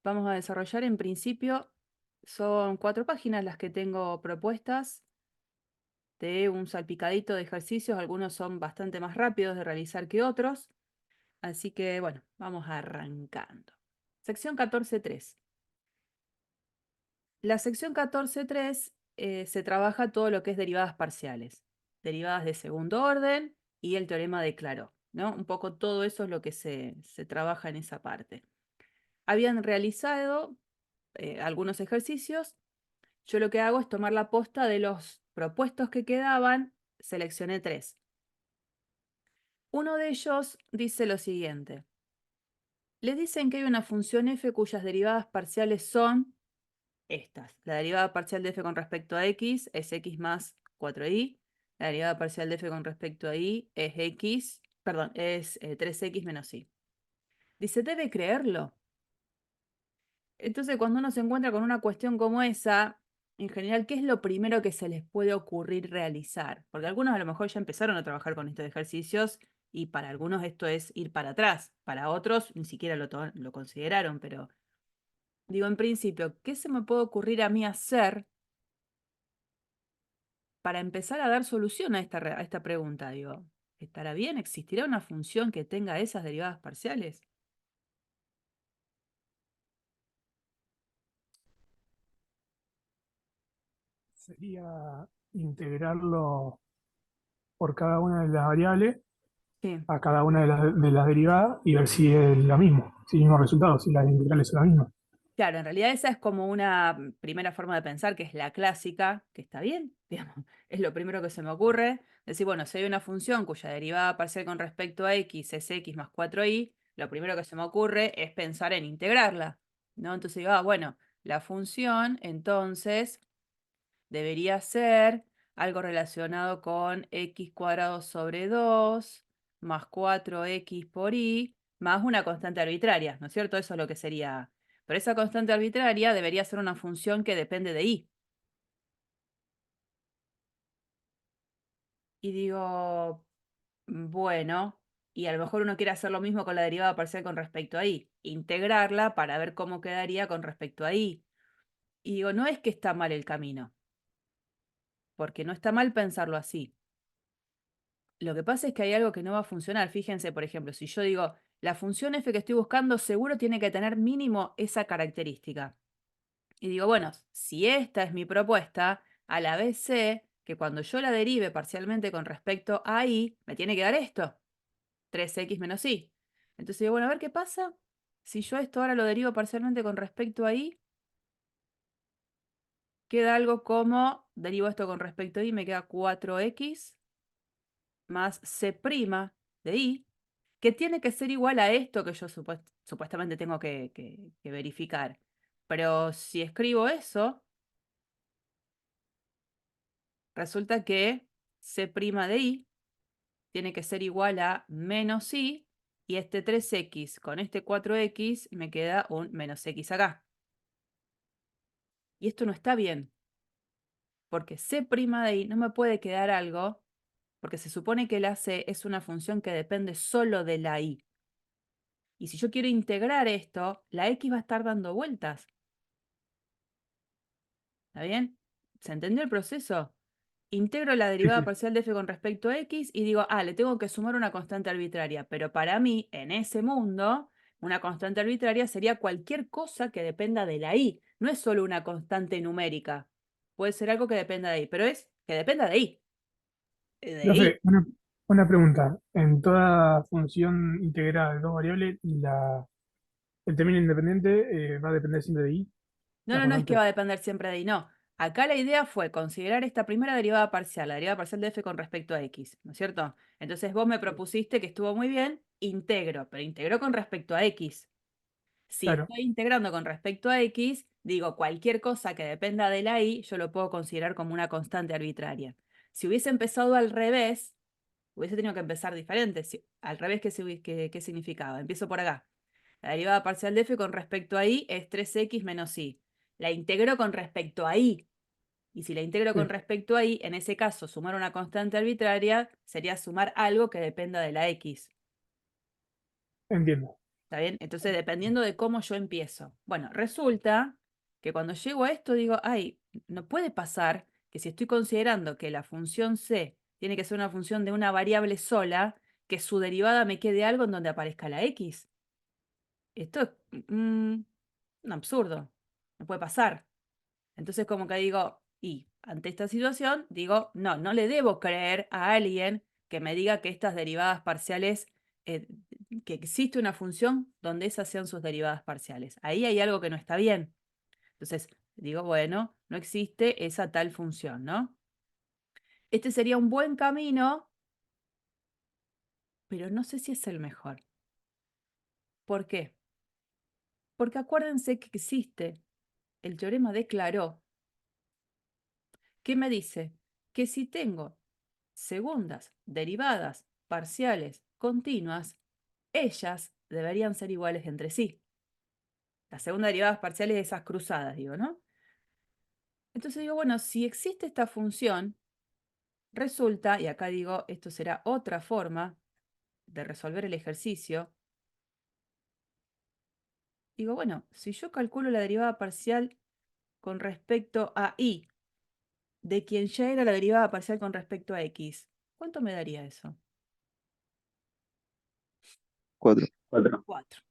Vamos a desarrollar en principio, son 4 páginas las que tengo propuestas de un salpicadito de ejercicios, algunos son bastante más rápidos de realizar que otros, así que bueno, vamos arrancando. Sección 14.3. La sección 14.3 se trabaja todo lo que es derivadas parciales, derivadas de segundo orden y el teorema de Clairaut, ¿no? Un poco todo eso es lo que se trabaja en esa parte. Habían realizado algunos ejercicios. Yo lo que hago es tomar la posta de los propuestos que quedaban, seleccioné 3. Uno de ellos dice lo siguiente. Les dicen que hay una función f cuyas derivadas parciales son estas. La derivada parcial de f con respecto a x es x más 4y. La derivada parcial de f con respecto a y es x, perdón, es 3x menos y. Dice, ¿debe creerlo? Entonces, cuando uno se encuentra con una cuestión como esa, en general, ¿qué es lo primero que se les puede ocurrir realizar? Porque algunos a lo mejor ya empezaron a trabajar con estos ejercicios y para algunos esto es ir para atrás, para otros ni siquiera lo consideraron, pero digo, en principio, ¿qué se me puede ocurrir a mí hacer para empezar a dar solución a esta pregunta? Digo, ¿estará bien? ¿Existirá una función que tenga esas derivadas parciales? Sería integrarlo por cada una de las variables Sí. a cada una de las derivadas y ver si es la misma, si el mismo resultado, si las integrales son las mismas. Claro, en realidad esa es como una primera forma de pensar, que es la clásica, que está bien, digamos, es lo primero que se me ocurre. Decir, bueno, si hay una función cuya derivada parcial con respecto a x es x más 4y, lo primero que se me ocurre es pensar en integrarla, ¿no? Entonces digo, bueno, la función entonces debería ser algo relacionado con x cuadrado sobre 2 más 4x por y más una constante arbitraria, ¿no es cierto? Eso es lo que sería. Pero esa constante arbitraria debería ser una función que depende de y. Y digo, bueno, y a lo mejor uno quiere hacer lo mismo con la derivada parcial con respecto a y, integrarla para ver cómo quedaría con respecto a y. Y digo, no es que está mal el camino, porque no está mal pensarlo así. Lo que pasa es que hay algo que no va a funcionar. Fíjense, por ejemplo, si yo digo, la función f que estoy buscando seguro tiene que tener mínimo esa característica. Y digo, bueno, si esta es mi propuesta, a la vez sé que cuando yo la derive parcialmente con respecto a y, me tiene que dar esto, 3x menos y. Entonces digo, bueno, a ver qué pasa. Si yo esto ahora lo derivo parcialmente con respecto a y, queda algo como, derivo esto con respecto a y, me queda 4x más c' de y, que tiene que ser igual a esto que yo supuestamente tengo que verificar. Pero si escribo eso, resulta que c' de i tiene que ser igual a menos i, y este 3x con este 4x me queda un menos x acá. Y esto no está bien, porque c' de i no me puede quedar algo, porque se supone que la c es una función que depende solo de la i. Y si yo quiero integrar esto, la x va a estar dando vueltas. ¿Está bien? ¿Se entendió el proceso? Integro la Sí, derivada sí, parcial de f con respecto a x y digo, le tengo que sumar una constante arbitraria. Pero para mí, en ese mundo, una constante arbitraria sería cualquier cosa que dependa de la y. No es solo una constante numérica. Puede ser algo que dependa de y, pero es que dependa de y. De y. Profe, una pregunta. En toda función integrada de dos variables, el término independiente va a depender siempre de i, No, la no, no es que constante. va a depender siempre de y, no. Acá la idea fue considerar esta primera derivada parcial, la derivada parcial de f con respecto a x, ¿no es cierto? Entonces vos me propusiste que estuvo muy bien, integro, pero integro con respecto a x. Si Claro, estoy integrando con respecto a x, digo, cualquier cosa que dependa de la y, yo lo puedo considerar como una constante arbitraria. Si hubiese empezado al revés, hubiese tenido que empezar diferente. Al revés, ¿qué significaba? Empiezo por acá. La derivada parcial de f con respecto a y es 3x menos y. La integro con respecto a y. Y si la integro con sí, respecto a y, en ese caso, sumar una constante arbitraria sería sumar algo que dependa de la x. entiendo. ¿Está bien? Entonces, dependiendo de cómo yo empiezo. Bueno, resulta que cuando llego a esto digo, ay, no puede pasar que si estoy considerando que la función c tiene que ser una función de una variable sola, que su derivada me quede algo en donde aparezca la x. Esto es un absurdo. No puede pasar. Entonces, como que digo, y ante esta situación, digo, no, no le debo creer a alguien que me diga que estas derivadas parciales, eh, que existe una función donde esas sean sus derivadas parciales. Ahí hay algo que no está bien. Entonces, digo, bueno, no existe esa tal función, ¿no? Este sería un buen camino, pero no sé si es el mejor. ¿Por qué? Porque acuérdense que existe el teorema de Clairaut, que me dice que si tengo segundas derivadas parciales continuas, ellas deberían ser iguales entre sí. Las segundas derivadas parciales de esas cruzadas, digo, ¿no? Entonces digo, bueno, si existe esta función, resulta, y acá digo, esto será otra forma de resolver el ejercicio, digo, bueno, si yo calculo la derivada parcial con respecto a y, de quien ya era la derivada parcial con respecto a x, ¿cuánto me daría eso? 4. 4.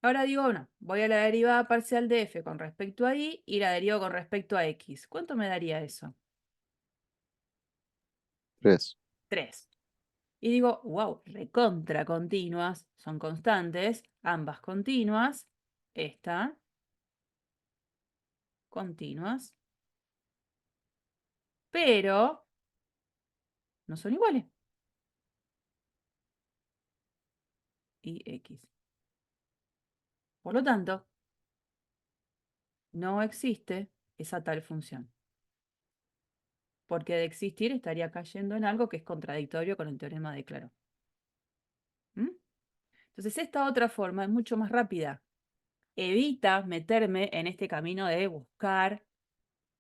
Ahora digo, bueno, voy a la derivada parcial de f con respecto a y la derivo con respecto a x. ¿Cuánto me daría eso? 3. 3. Y digo, wow, recontra continuas, son constantes, ambas continuas, esta, continuas, pero no son iguales. Y x. Por lo tanto, no existe esa tal función. Porque de existir estaría cayendo en algo que es contradictorio con el teorema de Clairaut. ¿Mm? Entonces, esta otra forma es mucho más rápida. Evita meterme en este camino de buscar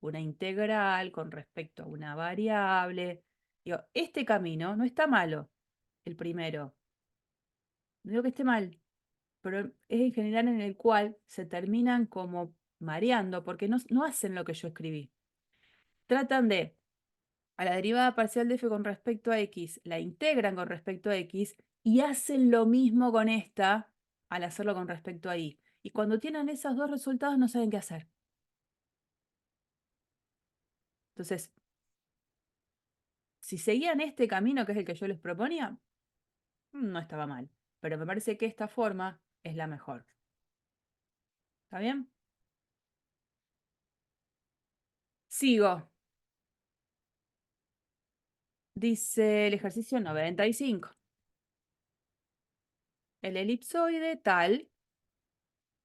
una integral con respecto a una variable. Digo, este camino no está malo, el primero. No digo que esté mal, pero es en general en el cual se terminan como mareando porque no hacen lo que yo escribí. Tratan de, a la derivada parcial de f con respecto a x, la integran con respecto a x y hacen lo mismo con esta al hacerlo con respecto a y. Y cuando tienen esos dos resultados no saben qué hacer. Entonces, si seguían este camino que es el que yo les proponía, no estaba mal. Pero me parece que esta forma es la mejor. ¿Está bien? Sigo. Dice el ejercicio 95. El elipsoide tal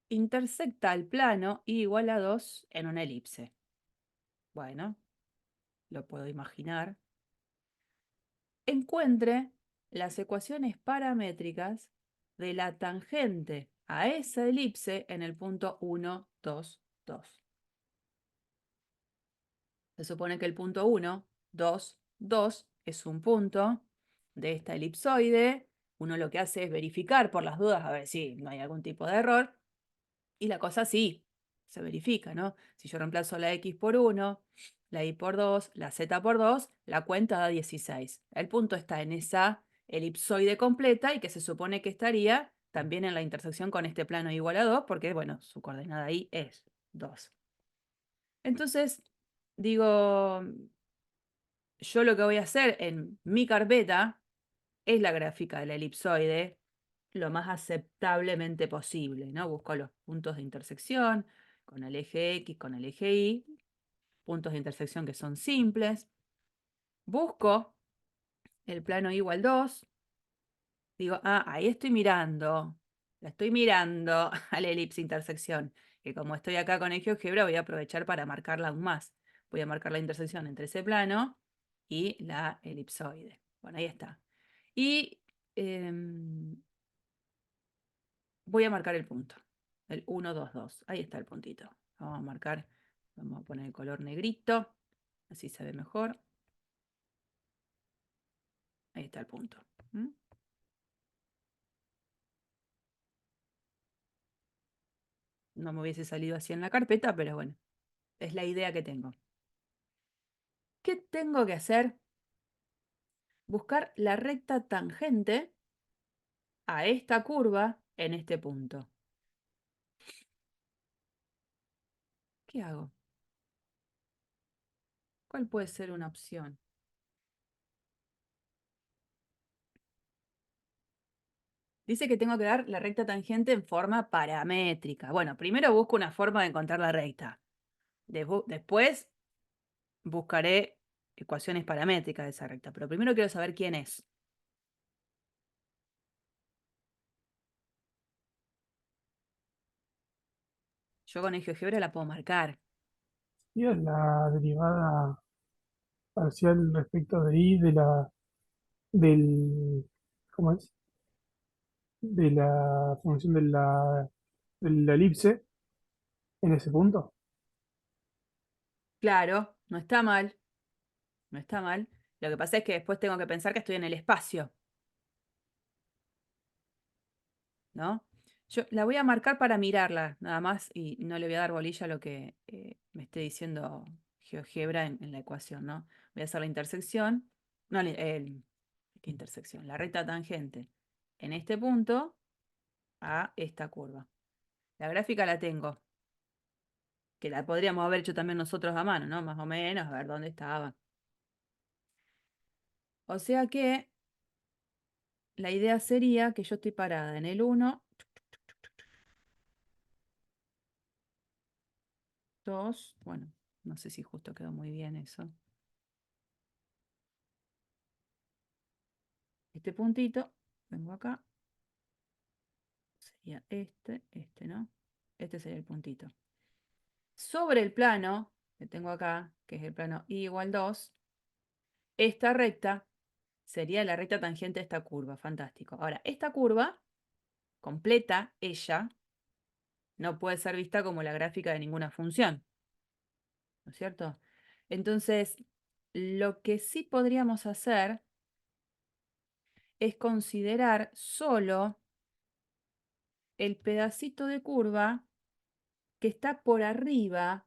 intersecta el plano y igual a 2 en una elipse. Bueno, lo puedo imaginar. Encuentre las ecuaciones paramétricas de la tangente a esa elipse en el punto 1, 2, 2. Se supone que el punto 1, 2, 2 es un punto de esta elipsoide. Uno lo que hace es verificar por las dudas a ver si no hay algún tipo de error. Y la cosa sí, se verifica, ¿no? Si yo reemplazo la x por 1, la y por 2, la z por 2, la cuenta da 16. El punto está en esa elipsoide completa y que se supone que estaría también en la intersección con este plano igual a 2, porque, bueno, su coordenada ahí es 2. Entonces, digo, yo lo que voy a hacer en mi carpeta es la gráfica de la elipsoide lo más aceptablemente posible, ¿no? Busco los puntos de intersección con el eje X, con el eje Y, puntos de intersección que son simples. Busco el plano igual 2. Digo, ahí estoy mirando. La estoy mirando a la elipse intersección. Que como estoy acá con el GeoGebra, voy a aprovechar para marcarla aún más. Voy a marcar la intersección entre ese plano y la elipsoide. Bueno, ahí está. Y voy a marcar el punto. El 1, 2, 2. Ahí está el puntito. Vamos a marcar, vamos a poner el color negrito. Así se ve mejor. Ahí está el punto. ¿Mm? no me hubiese salido así en la carpeta, pero bueno, es la idea que tengo. ¿Qué tengo que hacer? Buscar la recta tangente a esta curva en este punto. ¿Qué hago? ¿Cuál puede ser una opción? Dice que tengo que dar la recta tangente en forma paramétrica. Bueno, primero busco una forma de encontrar la recta. Después buscaré ecuaciones paramétricas de esa recta. Pero primero quiero saber quién es. Yo con el GeoGebra la puedo marcar. Y es la derivada parcial respecto de I del, ¿cómo es? De la función de la elipse en ese punto. Claro, no está mal. No está mal. Lo que pasa es que después tengo que pensar que estoy en el espacio, ¿no? Yo la voy a marcar para mirarla, nada más, y no le voy a dar bolilla a lo que me esté diciendo GeoGebra en la ecuación, ¿no? Voy a hacer la intersección, no, ¿qué intersección? La recta tangente en este punto a esta curva. La gráfica la tengo, que la podríamos haber hecho también nosotros a mano, ¿no? Más o menos, a ver dónde estaba. O sea que la idea sería que yo estoy parada en el 1, 2, bueno, no sé si justo quedó muy bien eso. Este puntito, vengo acá, sería este, ¿no? Este sería el puntito. Sobre el plano que tengo acá, que es el plano I igual 2, esta recta sería la recta tangente a esta curva, fantástico. Ahora, esta curva completa, ella, no puede ser vista como la gráfica de ninguna función, ¿no es cierto? Entonces, lo que sí podríamos hacer es considerar solo el pedacito de curva que está por arriba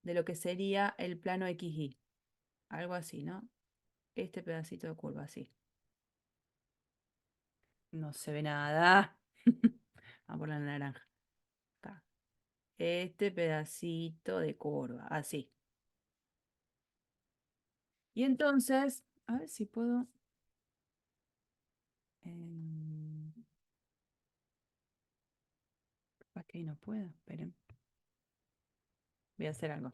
de lo que sería el plano XY. Algo así, ¿no? Este pedacito de curva, así. No se ve nada. Vamos por la naranja. Acá. Este pedacito de curva, así. Y entonces, a ver si puedo. em, Capaz que ahí no puedo. Esperen. Voy a hacer algo.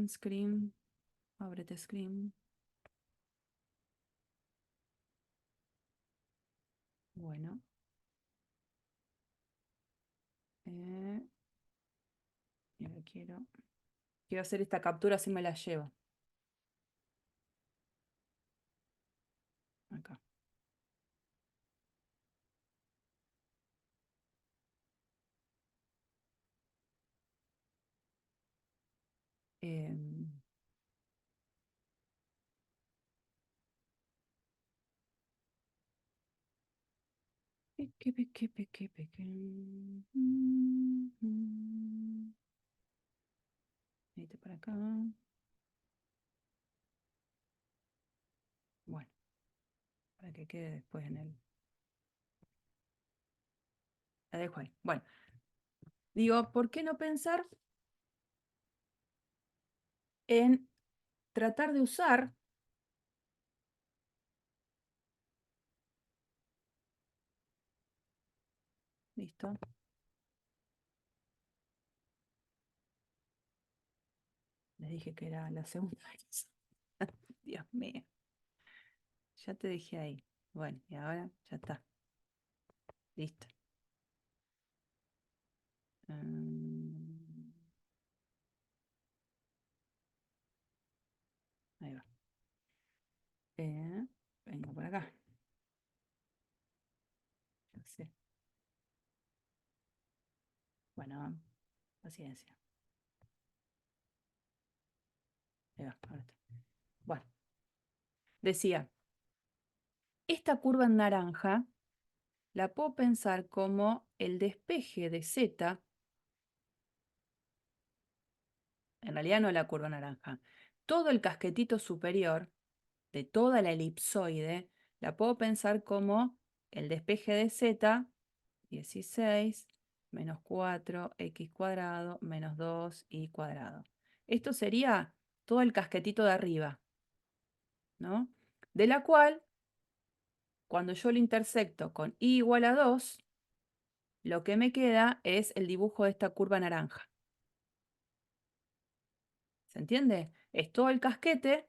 Screen. Ábrete screen. Bueno. eh, y ahora quiero hacer esta captura, así me la llevo. Acá. Em, Peque. Este para acá. Bueno, para que quede después en el. La dejo ahí. Bueno, digo, ¿por qué no pensar en tratar de usar listo? Les dije que era la segunda vez. Dios mío. Ya te dejé ahí. Bueno, y ahora ya está. Listo. Mm, Ahí va. Vengo por acá. Ya sé. Bueno, paciencia. Ahí va, ahora está. Bueno, decía, esta curva en naranja la puedo pensar como el despeje de Z, en realidad no la curva naranja, todo el casquetito superior de toda la elipsoide, la puedo pensar como el despeje de Z, 16, menos 4x cuadrado, menos 2y cuadrado. Esto sería todo el casquetito de arriba, ¿no? De la cual, cuando yo lo intersecto con y igual a 2, lo que me queda es el dibujo de esta curva naranja. ¿Se entiende? Es todo el casquete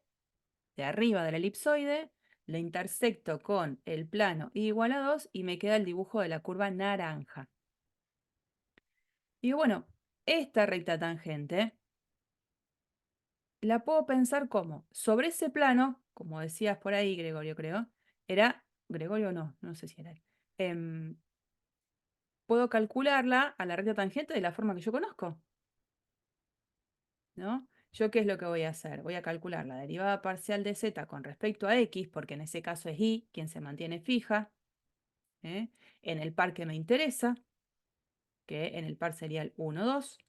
de arriba de la elipsoide, lo intersecto con el plano y igual a 2 y me queda el dibujo de la curva naranja. Y bueno, esta recta tangente la puedo pensar como, sobre ese plano, como decías por ahí, Gregorio, creo, Gregorio no, no sé si era él, puedo calcularla a la recta tangente de la forma que yo conozco, ¿no? ¿Yo qué es lo que voy a hacer? Voy a calcular la derivada parcial de z con respecto a x, porque en ese caso es y quien se mantiene fija, ¿eh? En el par que me interesa, que en el par sería el 1, 2,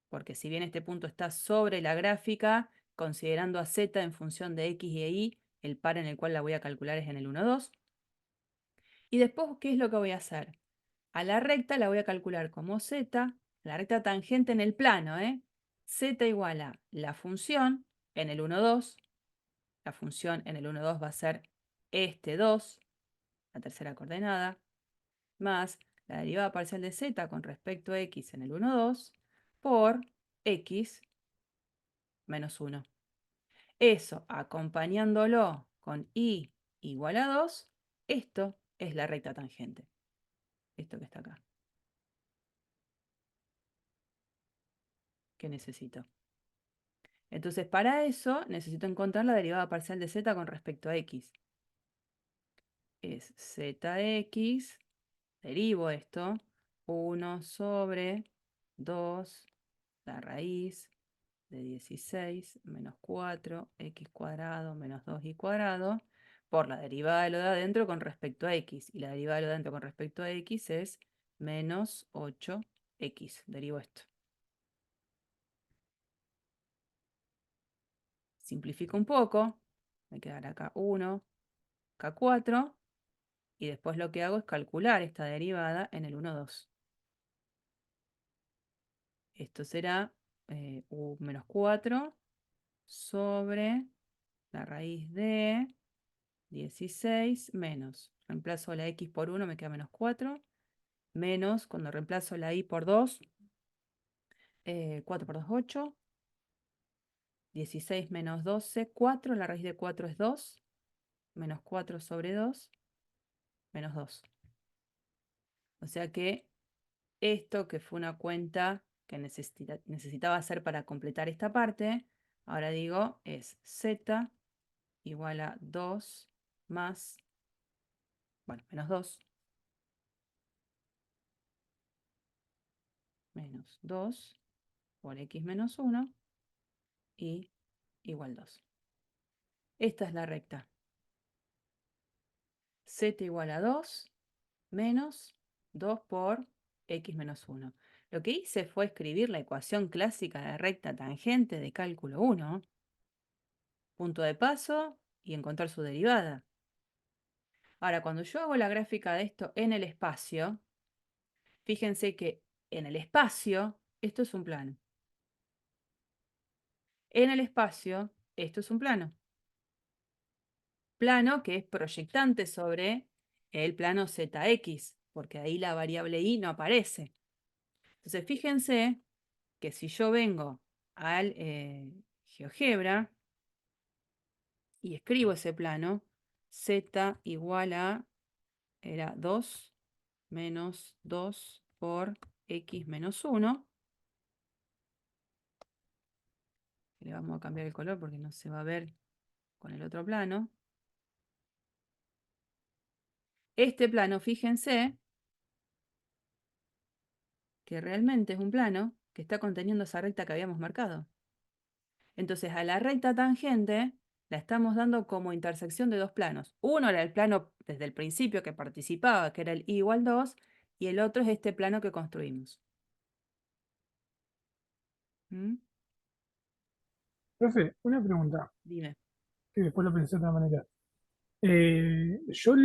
porque si bien este punto está sobre la gráfica, considerando a z en función de x y y, el par en el cual la voy a calcular es en el 1, 2. Y después, ¿qué es lo que voy a hacer? A la recta la voy a calcular como z, la recta tangente en el plano, z igual a la función en el 1, 2. La función en el 1, 2 va a ser este 2, la tercera coordenada, más la derivada parcial de z con respecto a x en el 1, 2 por x menos 1. Eso, acompañándolo con y igual a 2, esto es la recta tangente. Esto que está acá. ¿Qué necesito? Entonces, para eso necesito encontrar la derivada parcial de z con respecto a x. Es zx, derivo esto, 1 sobre 2, la raíz de 16 menos 4x cuadrado menos 2y cuadrado, por la derivada de lo de adentro con respecto a x. Y la derivada de lo de adentro con respecto a x es menos 8x. Derivo esto. Simplifico un poco, me quedará acá 1, acá 4, y después lo que hago es calcular esta derivada en el 1, 2. Esto será u menos 4 sobre la raíz de 16 menos, reemplazo la x por 1, me queda menos 4, menos, cuando reemplazo la y por 2, 4 por 2, 8, 16 menos 12, 4, la raíz de 4 es 2, menos 4 sobre 2, menos 2. O sea que esto, que fue una cuenta que necesitaba hacer para completar esta parte, ahora digo, es z igual a 2 más, bueno, menos 2, menos 2 por x menos 1 y igual 2. Esta es la recta. Z igual a 2 menos 2 por x menos 1. Lo que hice fue escribir la ecuación clásica de recta tangente de cálculo 1, punto de paso y encontrar su derivada. Ahora, cuando yo hago la gráfica de esto en el espacio, fíjense que en el espacio esto es un plano. En el espacio esto es un plano. Plano que es proyectante sobre el plano ZX, porque ahí la variable y no aparece. Entonces, fíjense que si yo vengo al GeoGebra y escribo ese plano, z igual a, era 2 menos 2 por x menos 1. Le vamos a cambiar el color porque no se va a ver con el otro plano. Este plano, fíjense, que realmente es un plano que está conteniendo esa recta que habíamos marcado. Entonces, a la recta tangente La estamos dando como intersección de dos planos. Uno era el plano desde el principio que participaba, que era el i igual 2, y el otro es este plano que construimos. ¿Mm? Profe, una pregunta, Dime. que después lo pensé de otra manera. Yo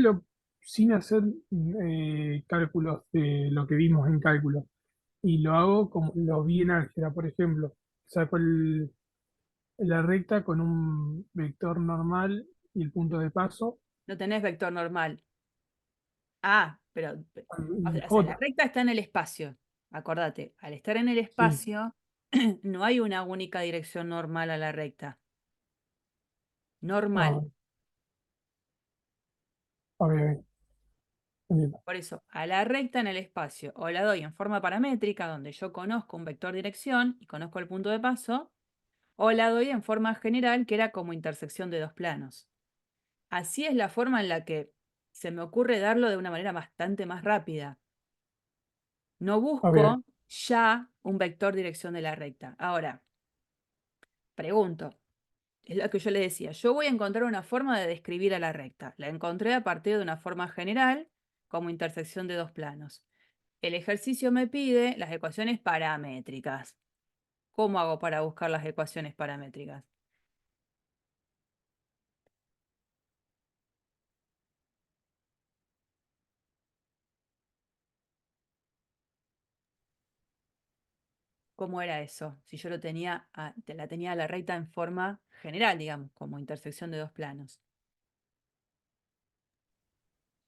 sin hacer cálculos de lo que vimos en cálculo, y lo hago como lo vi en álgebra, por ejemplo. Saco la recta con un vector normal y el punto de paso No tenés vector normal. Ah, pero, y o sea, la J. recta está en el espacio. Acordate, al estar en el Sí, espacio, no hay una única dirección normal a la recta. ah, Normal. ok, ok, entiendo. Por eso, a la recta en el espacio o la doy en forma paramétrica, donde yo conozco un vector dirección y conozco el punto de paso, o la doy en forma general, que era como intersección de dos planos. Así es la forma en la que se me ocurre darlo de una manera bastante más rápida. No Ok, busco ya un vector dirección de la recta. Ahora, pregunto, es lo que yo le decía, yo voy a encontrar una forma de describir a la recta. La encontré a partir de una forma general como intersección de dos planos. El ejercicio me pide las ecuaciones paramétricas. ¿Cómo hago para buscar las ecuaciones paramétricas? ¿Cómo era eso? Si yo lo tenía la tenía a la recta en forma general, digamos, como intersección de dos planos.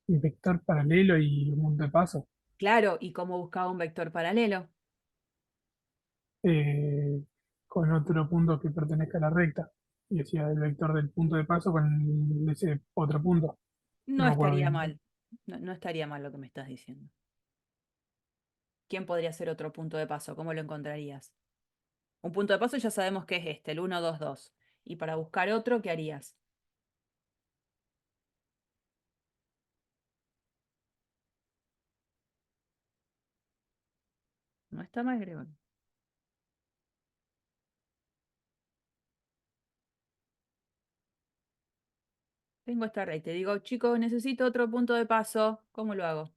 un vector paralelo y un punto de paso. Claro, ¿y cómo buscaba un vector paralelo? eh, con otro punto que pertenezca a la recta. Y decía el vector del punto de paso con ese otro punto. No No me acuerdo estaría bien. mal. No, no estaría mal lo que me estás diciendo. ¿Quién podría ser otro punto de paso? ¿Cómo lo encontrarías? Un punto de paso ya sabemos que es este, el 1, 2, 2. Y para buscar otro, ¿qué harías? No está mal, Gregor. Tengo esta recta. Te digo, chicos, necesito otro punto de paso. ¿Cómo lo hago?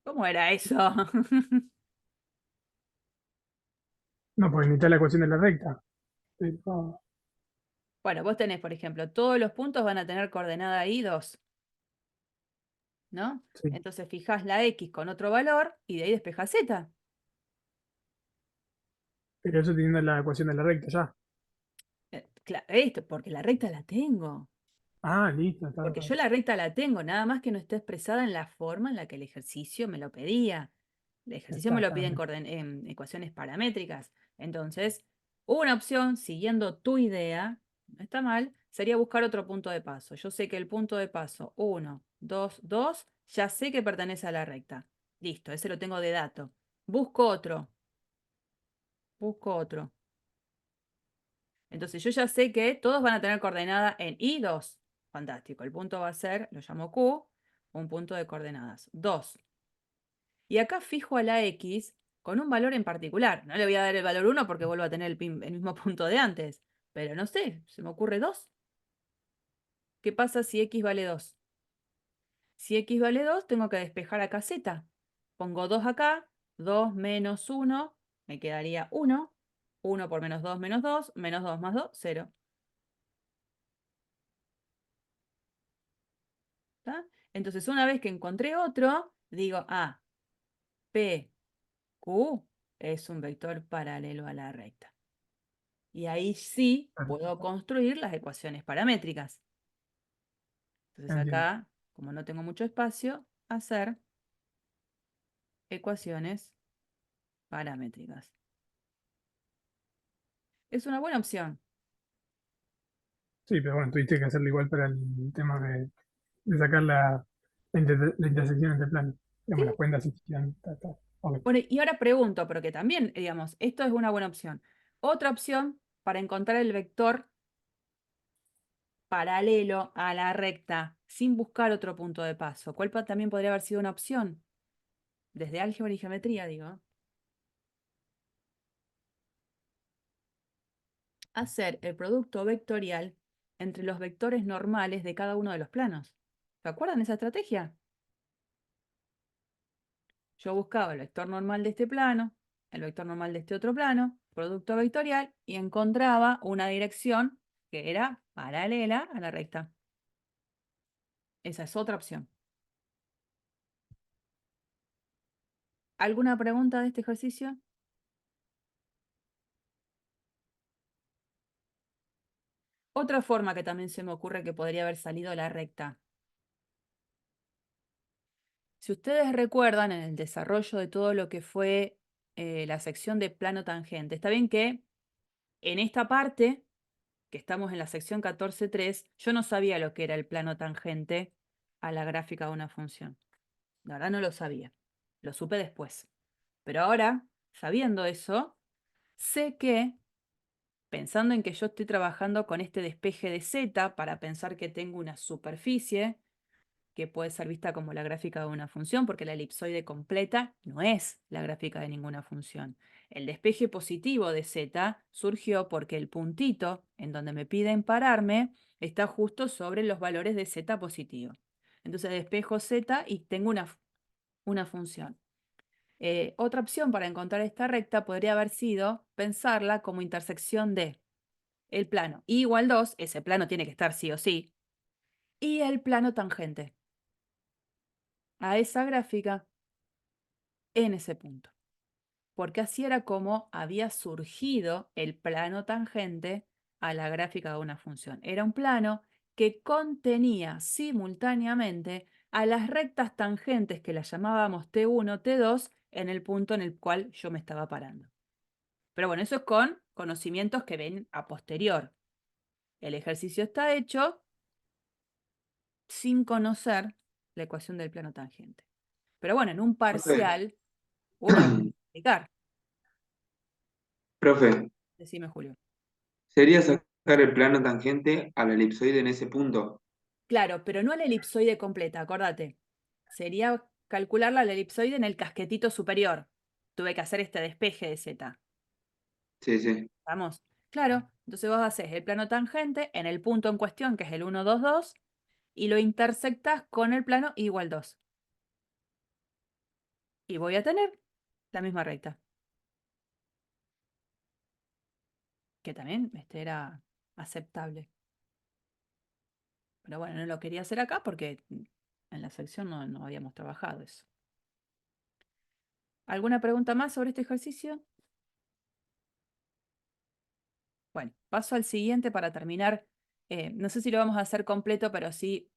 ¿Cómo era eso? No, porque necesita la ecuación de la recta. Pero, Bueno, vos tenés, por ejemplo, todos los puntos van a tener coordenada i 2, ¿no? sí, Entonces fijás la x con otro valor y de ahí despejás z. pero eso teniendo la ecuación de la recta ya. Claro, esto, porque la recta la tengo. Ah, listo, está, Porque está. yo la recta la tengo, nada más que no está expresada en la forma en la que el ejercicio me lo pedía. El ejercicio me lo Está pide bien. en ecuaciones paramétricas. Entonces, una opción, siguiendo tu idea, no está mal, sería buscar otro punto de paso. Yo sé que el punto de paso 1, 2, 2, ya sé que pertenece a la recta. Listo, ese lo tengo de dato. Busco otro, busco otro. Entonces yo ya sé que todos van a tener coordenada en I2. Fantástico. El punto va a ser, lo llamo Q, un punto de coordenadas 2. Y acá fijo a la X con un valor en particular. No le voy a dar el valor 1 porque vuelvo a tener el mismo punto de antes. Pero no sé, se me ocurre 2. ¿Qué pasa si X vale 2? Si X vale 2, tengo que despejar acá Z. Pongo 2 acá, 2 menos 1, me quedaría 1. 1 por menos 2 menos 2 más 2, 0. ¿Está? Entonces, una vez que encontré otro, digo, ah, P, Q es un vector paralelo a la recta. Y ahí sí puedo construir las ecuaciones paramétricas. Entonces Entiendo. acá, como no tengo mucho espacio, hacer ecuaciones paramétricas. Es una buena opción. Sí, pero bueno, tuviste que hacerlo igual para el tema de sacar la intersección entre planos. Sí. Digamos, las cuentas existían. Ok. Bueno, y ahora pregunto, pero que también, digamos, esto es una buena opción. Otra opción para encontrar el vector paralelo a la recta sin buscar otro punto de paso. ¿Cuál también podría haber sido una opción? desde álgebra y geometría, digo, hacer el producto vectorial entre los vectores normales de cada uno de los planos. ¿Se acuerdan de esa estrategia? Yo buscaba el vector normal de este plano, el vector normal de este otro plano, producto vectorial, y encontraba una dirección que era paralela a la recta. Esa es otra opción. ¿Alguna pregunta de este ejercicio? Otra forma que también se me ocurre que podría haber salido la recta. Si ustedes recuerdan en el desarrollo de todo lo que fue la sección de plano tangente, está bien que en esta parte, que estamos en la sección 14.3, yo no sabía lo que era el plano tangente a la gráfica de una función. La verdad no lo sabía. Lo supe después. Pero ahora, sabiendo eso, sé que, pensando en que yo estoy trabajando con este despeje de z para pensar que tengo una superficie, que puede ser vista como la gráfica de una función, porque la elipsoide completa no es la gráfica de ninguna función. El despeje positivo de z surgió porque el puntito en donde me piden pararme está justo sobre los valores de z positivo. Entonces despejo z y tengo una función. Otra opción para encontrar esta recta podría haber sido pensarla como intersección de el plano y igual 2, ese plano tiene que estar sí o sí, y el plano tangente a esa gráfica en ese punto. Porque así era como había surgido el plano tangente a la gráfica de una función. Era un plano que contenía simultáneamente a las rectas tangentes que las llamábamos T1, T2 en el punto en el cual yo me estaba parando. Pero bueno, eso es con conocimientos que ven a posterior. El ejercicio está hecho sin conocer la ecuación del plano tangente. Pero bueno, en un Profe, parcial uno lo puede explicar. profe, Decime, Julio. sería sacar el plano tangente a la elipsoide en ese punto. Claro, pero no la elipsoide completa, acordate. Sería calcularla la elipsoide en el casquetito superior. Tuve que hacer este despeje de z. Sí, sí. ¿Vamos? Claro, entonces vos haces el plano tangente en el punto en cuestión, que es el 1, 2, 2, y lo intersectas con el plano igual 2. Y voy a tener la misma recta. Que también este era aceptable. Pero bueno, no lo quería hacer acá porque en la sección no habíamos trabajado eso. ¿Alguna pregunta más sobre este ejercicio? Bueno, paso al siguiente para terminar. No sé si lo vamos a hacer completo, pero sí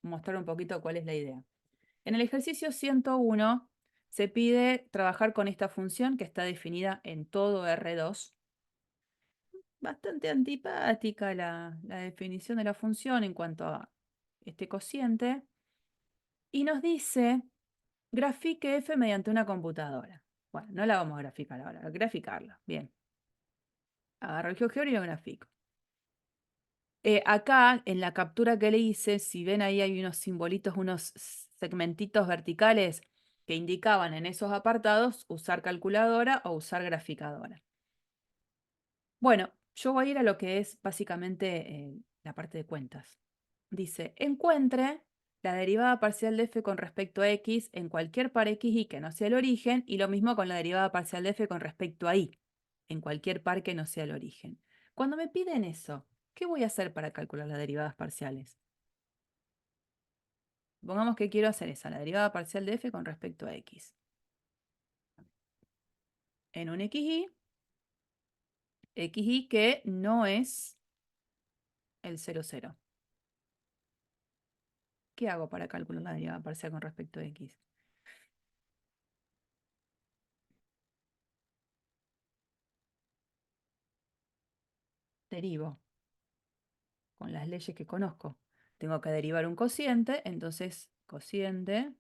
mostrar un poquito cuál es la idea. En el ejercicio 101 se pide trabajar con esta función que está definida en todo R2. Bastante antipática la definición de la función en cuanto a este cociente. Y nos dice, grafique f mediante una computadora. Bueno, no la vamos a graficar ahora, a graficarla. Bien. Agarro el GeoGebra y lo grafico. Acá, en la captura que le hice, si ven ahí hay unos simbolitos, unos segmentitos verticales que indicaban en esos apartados usar calculadora o usar graficadora. Bueno, yo voy a ir a lo que es básicamente la parte de cuentas. Dice, encuentre la derivada parcial de f con respecto a x en cualquier par x y que no sea el origen, y lo mismo con la derivada parcial de f con respecto a y, en cualquier par que no sea el origen. Cuando me piden eso, ¿qué voy a hacer para calcular las derivadas parciales? Supongamos que quiero hacer esa, la derivada parcial de f con respecto a x. En un xy que no es el 0, 0. ¿Qué hago para calcular la derivada parcial con respecto a x? Derivo con las leyes que conozco. Tengo que derivar un cociente, entonces cociente,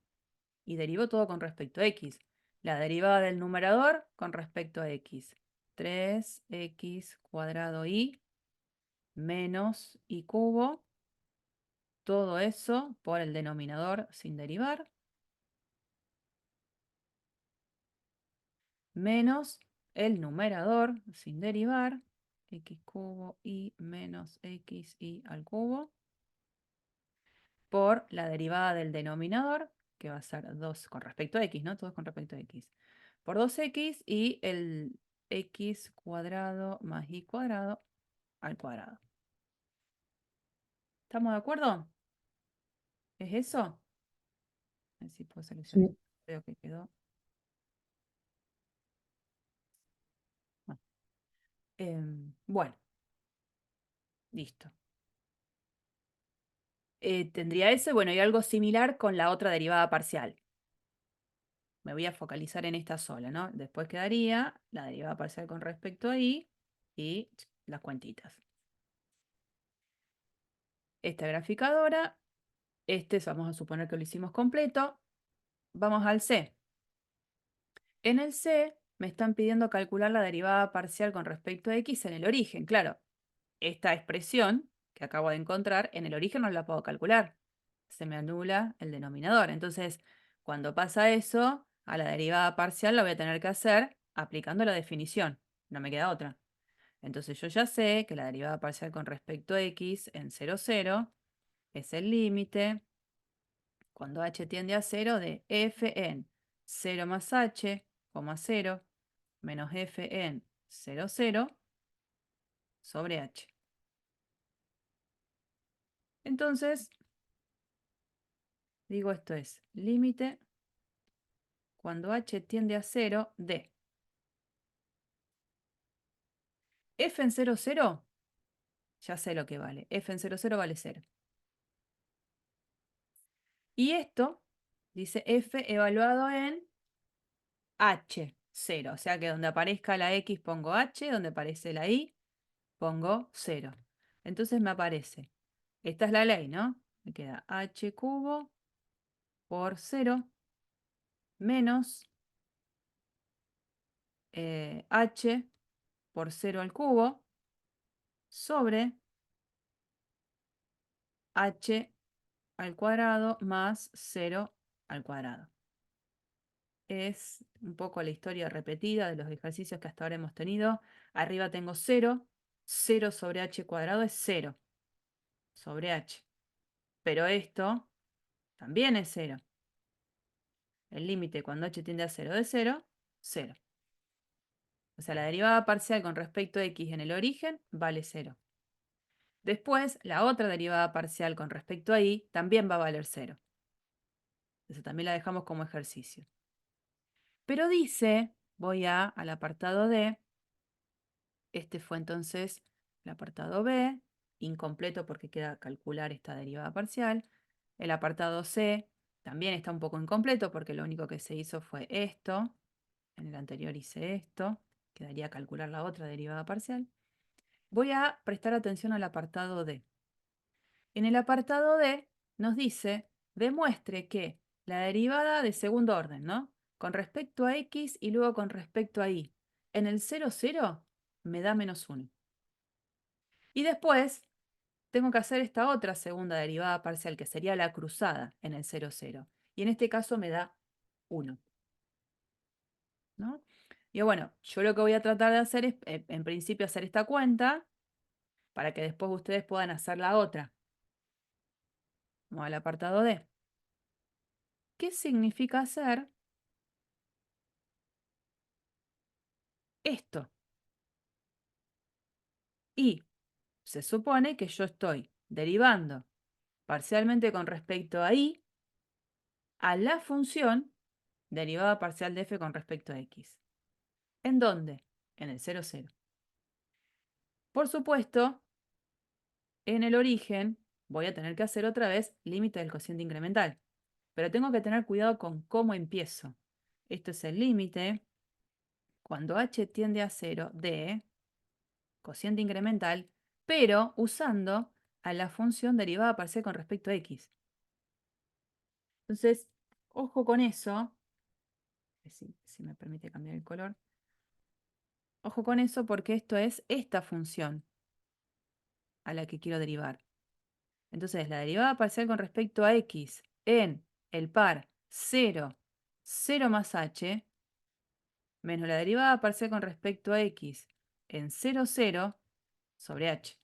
y derivo todo con respecto a x. La derivada del numerador con respecto a x. 3x cuadrado y menos y cubo. Todo eso por el denominador sin derivar. menos el numerador sin derivar, x cubo y menos xy al cubo, por la derivada del denominador, que va a ser 2 con respecto a x, ¿no? Todo es con respecto a x. Por 2x y el x cuadrado más y cuadrado al cuadrado. ¿Estamos de acuerdo? ¿Es eso? A ver si puedo seleccionar. Sí, Creo que quedó. Bueno, bueno, listo. Tendría eso, bueno, y algo similar con la otra derivada parcial. Me voy a focalizar en esta sola, ¿no? Después quedaría la derivada parcial con respecto a y las cuentitas. Esta graficadora, vamos a suponer que lo hicimos completo. Vamos al C. En el C me están pidiendo calcular la derivada parcial con respecto a x en el origen. Claro, esta expresión que acabo de encontrar, en el origen no la puedo calcular. Se me anula el denominador. Entonces, cuando pasa eso, a la derivada parcial la voy a tener que hacer aplicando la definición. No me queda otra. Entonces yo ya sé que la derivada parcial con respecto a x en 0, 0 es el límite cuando h tiende a 0 de f en 0 más h, 0 menos f en 0, 0 sobre h. Entonces, digo esto es límite cuando h tiende a 0 de f en 0, 0, ya sé lo que vale. F en 0, 0 vale 0. Y esto dice f evaluado en h, 0. O sea que donde aparezca la x pongo h, donde aparece la y pongo 0. Entonces me aparece, esta es la ley, ¿no? Me queda h cubo por 0 menos h por 0 al cubo sobre h al cuadrado más 0 al cuadrado. Es un poco la historia repetida de los ejercicios que hasta ahora hemos tenido. Arriba tengo 0, 0 sobre h cuadrado es 0 sobre h. Pero esto también es 0. El límite cuando h tiende a 0 de 0, 0. O sea, la derivada parcial con respecto a x en el origen vale 0. Después, la otra derivada parcial con respecto a y también va a valer 0. Eso también la dejamos como ejercicio. Pero dice, voy al apartado D. Este fue entonces el apartado B, incompleto porque queda calcular esta derivada parcial. El apartado C también está un poco incompleto porque lo único que se hizo fue esto. En el anterior hice esto. Quedaría calcular la otra derivada parcial. Voy a prestar atención al apartado D. En el apartado D nos dice, demuestre que la derivada de segundo orden, ¿no? Con respecto a x y luego con respecto a y, en el 0, 0 me da menos 1. Y después tengo que hacer esta otra segunda derivada parcial, que sería la cruzada en el 0, 0. Y en este caso me da 1. ¿No? Y bueno, yo lo que voy a tratar de hacer es, en principio, hacer esta cuenta para que después ustedes puedan hacer la otra. Vamos al apartado D. ¿Qué significa hacer esto? Y se supone que yo estoy derivando parcialmente con respecto a y a la función derivada parcial de f con respecto a x. ¿En dónde? En el 0, 0. Por supuesto, en el origen voy a tener que hacer otra vez límite del cociente incremental. Pero tengo que tener cuidado con cómo empiezo. Esto es el límite cuando h tiende a 0 de cociente incremental, pero usando a la función derivada parcial con respecto a x. Entonces, ojo con eso. Si me permite cambiar el color. Ojo con eso porque esto es esta función a la que quiero derivar. Entonces, la derivada parcial con respecto a x en el par 0, 0 más h menos la derivada parcial con respecto a x en 0, 0 sobre h.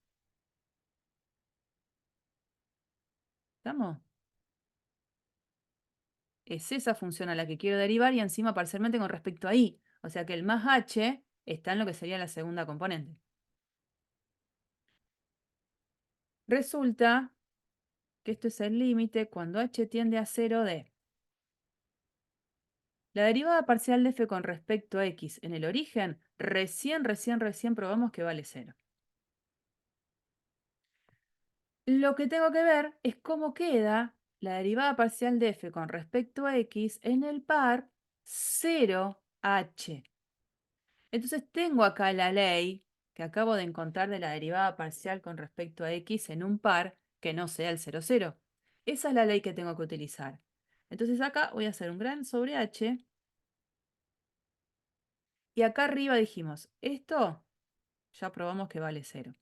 ¿Estamos? Es esa función a la que quiero derivar y encima parcialmente con respecto a y. O sea que el más h está en lo que sería la segunda componente. Resulta que esto es el límite cuando h tiende a 0 de la derivada parcial de f con respecto a x en el origen, recién probamos que vale 0. Lo que tengo que ver es cómo queda la derivada parcial de f con respecto a x en el par 0h. Entonces tengo acá la ley que acabo de encontrar de la derivada parcial con respecto a x en un par que no sea el 0, 0. Esa es la ley que tengo que utilizar. Entonces acá voy a hacer un gran sobre h. Y acá arriba dijimos, esto ya probamos que vale 0.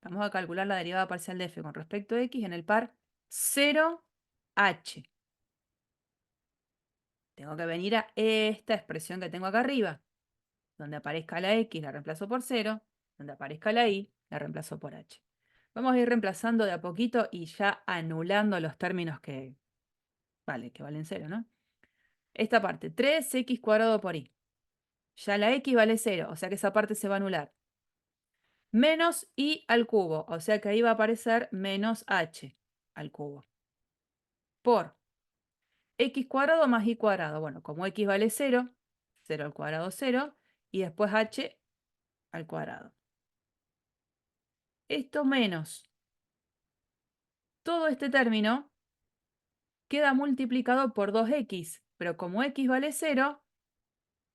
Vamos a calcular la derivada parcial de f con respecto a x en el par 0h. Tengo que venir a esta expresión que tengo acá arriba. Donde aparezca la x la reemplazo por 0. Donde aparezca la y la reemplazo por h. Vamos a ir reemplazando de a poquito y ya anulando los términos que valen 0, ¿no? Esta parte, 3x cuadrado por y. Ya la x vale 0, o sea que esa parte se va a anular. Menos y al cubo, o sea que ahí va a aparecer menos h al cubo. Por x cuadrado más y cuadrado. Bueno, como x vale 0, 0 al cuadrado 0, y después h al cuadrado. Esto menos todo este término queda multiplicado por 2x, pero como x vale 0,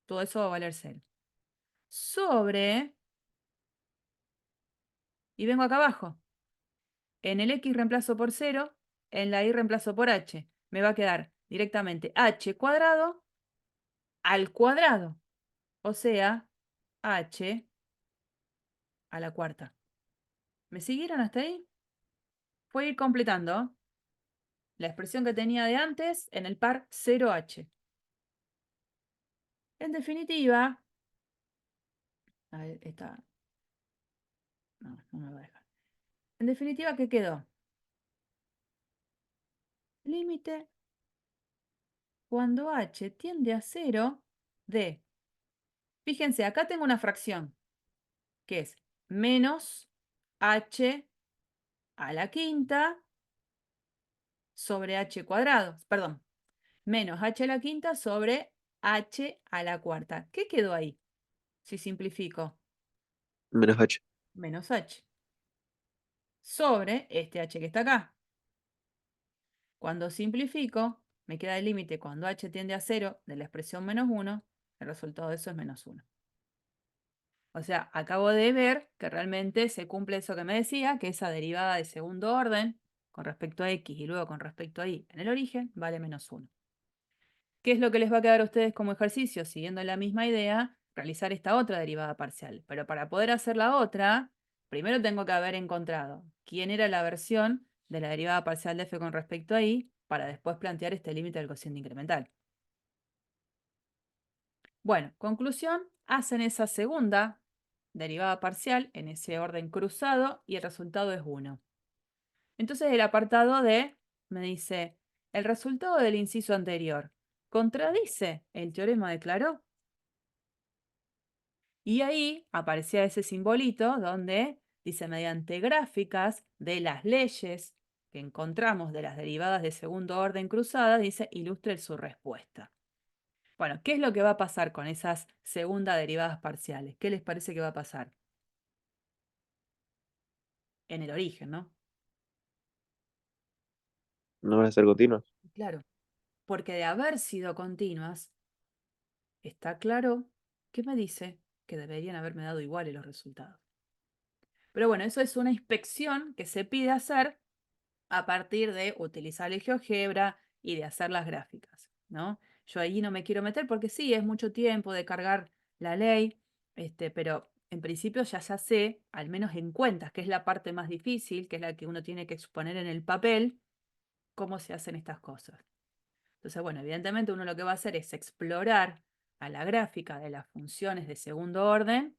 todo eso va a valer 0. Sobre, y vengo acá abajo, en el x reemplazo por 0, en la y reemplazo por h. Me va a quedar directamente h cuadrado al cuadrado, o sea, h a la cuarta. ¿Me siguieron hasta ahí? Voy a ir completando la expresión que tenía de antes en el par 0h. En definitiva, a ver, esta, no me va a dejar. En definitiva, ¿qué quedó? Límite cuando h tiende a 0 de, fíjense, acá tengo una fracción, que es menos h a la quinta sobre h cuadrado, perdón, menos h a la quinta sobre h a la cuarta. ¿Qué quedó ahí? Si simplifico, Menos h. menos h sobre este h que está acá. Cuando simplifico, me queda el límite cuando h tiende a 0 de la expresión menos 1, el resultado de eso es menos 1. O sea, acabo de ver que realmente se cumple eso que me decía, que esa derivada de segundo orden con respecto a x y luego con respecto a y en el origen vale menos 1. ¿Qué es lo que les va a quedar a ustedes como ejercicio? Siguiendo la misma idea, realizar esta otra derivada parcial. Pero para poder hacer la otra, primero tengo que haber encontrado quién era la versión de la derivada parcial de f con respecto a y para después plantear este límite del cociente incremental. Bueno, conclusión, hacen esa segunda derivada parcial en ese orden cruzado y el resultado es 1. Entonces el apartado D me dice, el resultado del inciso anterior contradice el teorema de Clairaut. Y ahí aparecía ese simbolito donde dice, mediante gráficas de las leyes que encontramos de las derivadas de segundo orden cruzadas, dice, ilustre su respuesta. Bueno, ¿qué es lo que va a pasar con esas segunda derivadas parciales? ¿Qué les parece que va a pasar? En el origen, ¿no? No van a ser continuas. Claro, porque de haber sido continuas, está claro que me dice que deberían haberme dado iguales los resultados. Pero bueno, eso es una inspección que se pide hacer a partir de utilizar el GeoGebra y de hacer las gráficas, ¿no? Yo ahí no me quiero meter porque sí, es mucho tiempo de cargar la ley, pero en principio ya sé, al menos en cuentas, que es la parte más difícil, que es la que uno tiene que exponer en el papel, cómo se hacen estas cosas. Entonces, bueno, evidentemente uno lo que va a hacer es explorar a la gráfica de las funciones de segundo orden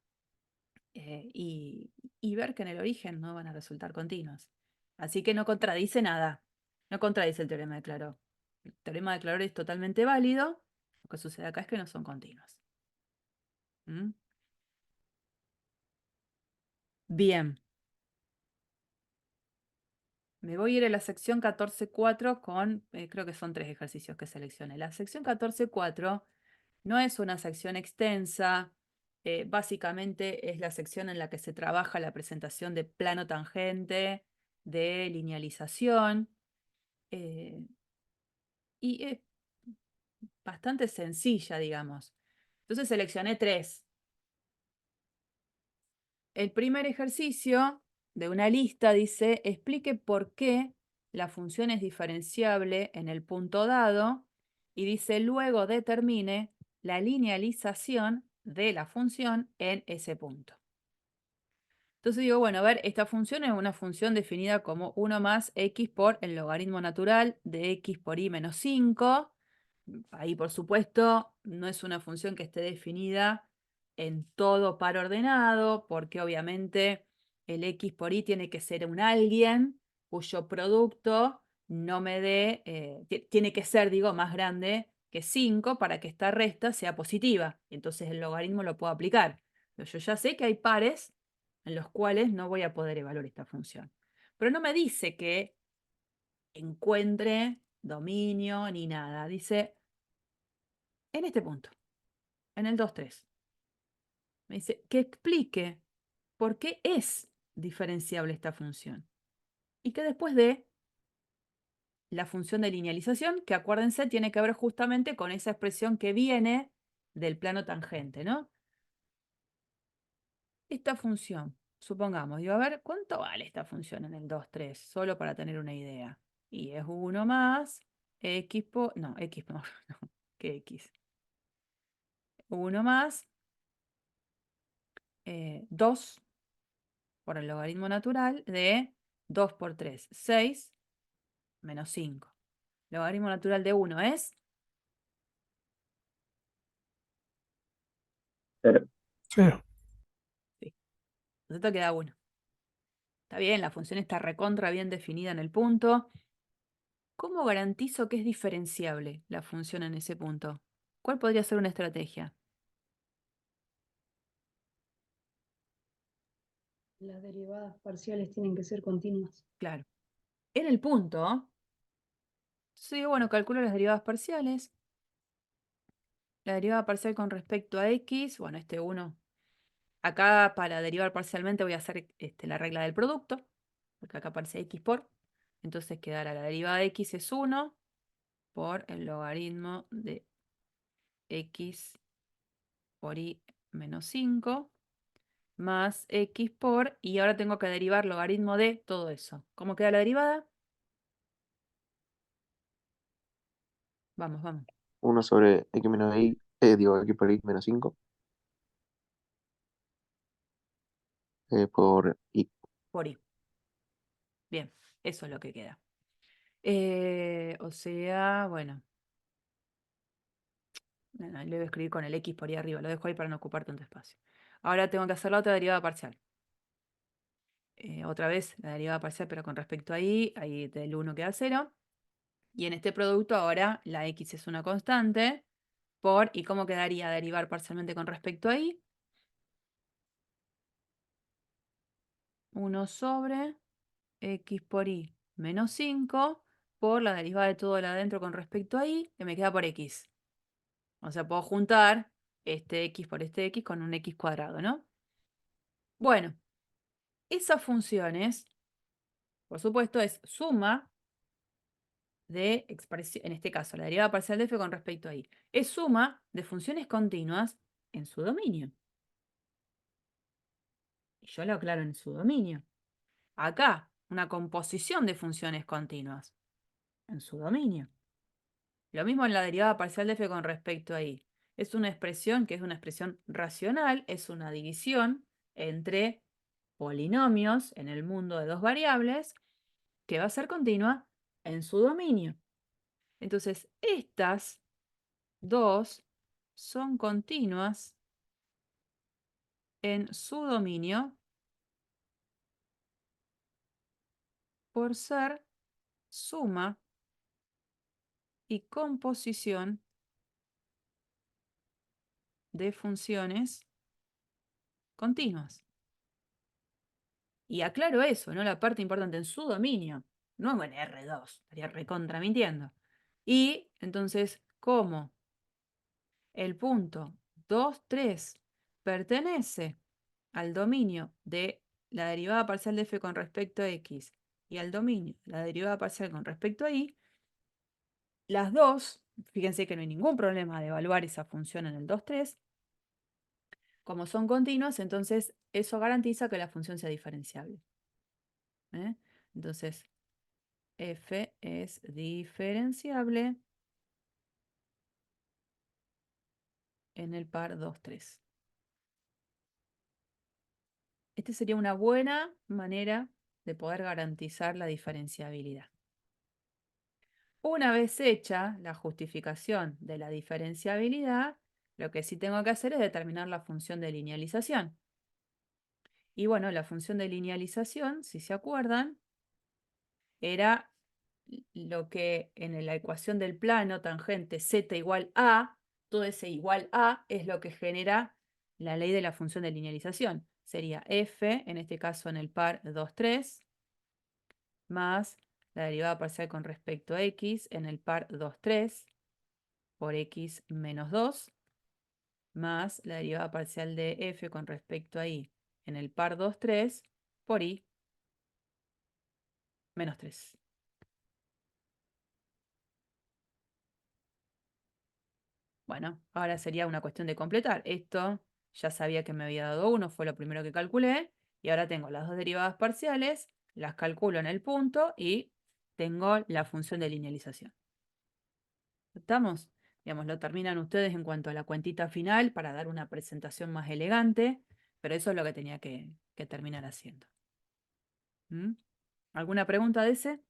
y ver que en el origen no van a resultar continuas. Así que no contradice nada, no contradice el teorema de Clairaut. El teorema de Clairaut es totalmente válido, lo que sucede acá es que no son continuas. ¿Mm? Bien. Me voy a ir a la sección 14.4 con, creo que son 3 ejercicios que seleccioné. La sección 14.4 no es una sección extensa, básicamente es la sección en la que se trabaja la presentación de plano tangente, de linealización, eh, y es bastante sencilla, digamos. Entonces seleccioné 3. El primer ejercicio de una lista dice, explique por qué la función es diferenciable en el punto dado y dice, luego determine la linealización de la función en ese punto. Entonces digo, bueno, a ver, esta función es una función definida como 1 más x por el logaritmo natural de x por y menos 5. Ahí, por supuesto, no es una función que esté definida en todo par ordenado, porque obviamente el x por y tiene que ser un alguien cuyo producto no me dé, tiene que ser, digo, más grande que 5 para que esta resta sea positiva. Entonces el logaritmo lo puedo aplicar. Pero yo ya sé que hay pares en los cuales no voy a poder evaluar esta función. Pero no me dice que encuentre dominio ni nada. Dice, en este punto, en el 2.3, me dice que explique por qué es diferenciable esta función. Y que después de la función de linealización, que acuérdense, tiene que ver justamente con esa expresión que viene del plano tangente, ¿no? Esta función, supongamos, digo, a ver, ¿cuánto vale esta función en el 2.3? Solo para tener una idea. Y es 1 más x por... No, x por... No, ¿qué x? 1 más 2 por el logaritmo natural de 2 por 3, 6 menos 5. Logaritmo natural de 1 es... 0. Cero. Sí, entonces esto queda 1. Está bien, la función está recontra bien definida en el punto. ¿Cómo garantizo que es diferenciable la función en ese punto? ¿Cuál podría ser una estrategia? Las derivadas parciales tienen que ser continuas. Claro. En el punto, sí, bueno, calculo las derivadas parciales. La derivada parcial con respecto a x, bueno, este 1. Acá para derivar parcialmente voy a hacer la regla del producto, porque acá aparece x por. Entonces quedará la derivada de x es 1 por el logaritmo de x por y menos 5 más x por, y ahora tengo que derivar logaritmo de todo eso. ¿Cómo queda la derivada? Vamos, vamos. 1 sobre x menos y, digo, x por y menos 5 por y. Por y. Bien, eso es lo que queda. O sea, bueno. No, no, le voy a escribir con el x por ahí arriba. Lo dejo ahí para no ocupar tanto espacio. Ahora tengo que hacer la otra derivada parcial. Otra vez la derivada parcial, pero con respecto a y, ahí del 1 queda 0. Y en este producto ahora la x es una constante por, ¿y cómo quedaría derivar parcialmente con respecto a y? 1 sobre x por y menos 5 por la derivada de todo lo adentro con respecto a y, que me queda por x. O sea, puedo juntar este x por este x con un x cuadrado, ¿no? Bueno, esas funciones, por supuesto, es suma de expresión, en este caso, la derivada parcial de f con respecto a y. Es suma de funciones continuas en su dominio. Y yo lo aclaro en su dominio. Acá, una composición de funciones continuas en su dominio. Lo mismo en la derivada parcial de f con respecto a y. Es una expresión que es una expresión racional, es una división entre polinomios en el mundo de dos variables que va a ser continua en su dominio. Entonces, estas dos son continuas en su dominio por ser suma y composición de funciones continuas. Y aclaro eso, ¿no? La parte importante en su dominio, no en R2, estaría recontra mintiendo. Y entonces, ¿cómo el punto 2, 3 pertenece al dominio de la derivada parcial de f con respecto a x y al dominio de la derivada parcial con respecto a y, las dos, fíjense que no hay ningún problema de evaluar esa función en el 2, 3, como son continuas, entonces eso garantiza que la función sea diferenciable. ¿Eh? Entonces, f es diferenciable en el par 2, 3. Esta sería una buena manera de poder garantizar la diferenciabilidad. Una vez hecha la justificación de la diferenciabilidad, lo que sí tengo que hacer es determinar la función de linealización. Y bueno, la función de linealización, si se acuerdan, era lo que en la ecuación del plano tangente z igual a, todo ese igual a es lo que genera la ley de la función de linealización. Sería f, en este caso en el par 2, 3, más la derivada parcial con respecto a x en el par 2, 3 por x menos 2, más la derivada parcial de f con respecto a y en el par 2, 3 por y menos 3. Bueno, ahora sería una cuestión de completar. Esto ya sabía que me había dado 1, fue lo primero que calculé. Y ahora tengo las dos derivadas parciales, las calculo en el punto y tengo la función de linealización. ¿Estamos? Digamos, lo terminan ustedes en cuanto a la cuentita final para dar una presentación más elegante, pero eso es lo que tenía que terminar haciendo. ¿Mm? ¿Alguna pregunta de ese?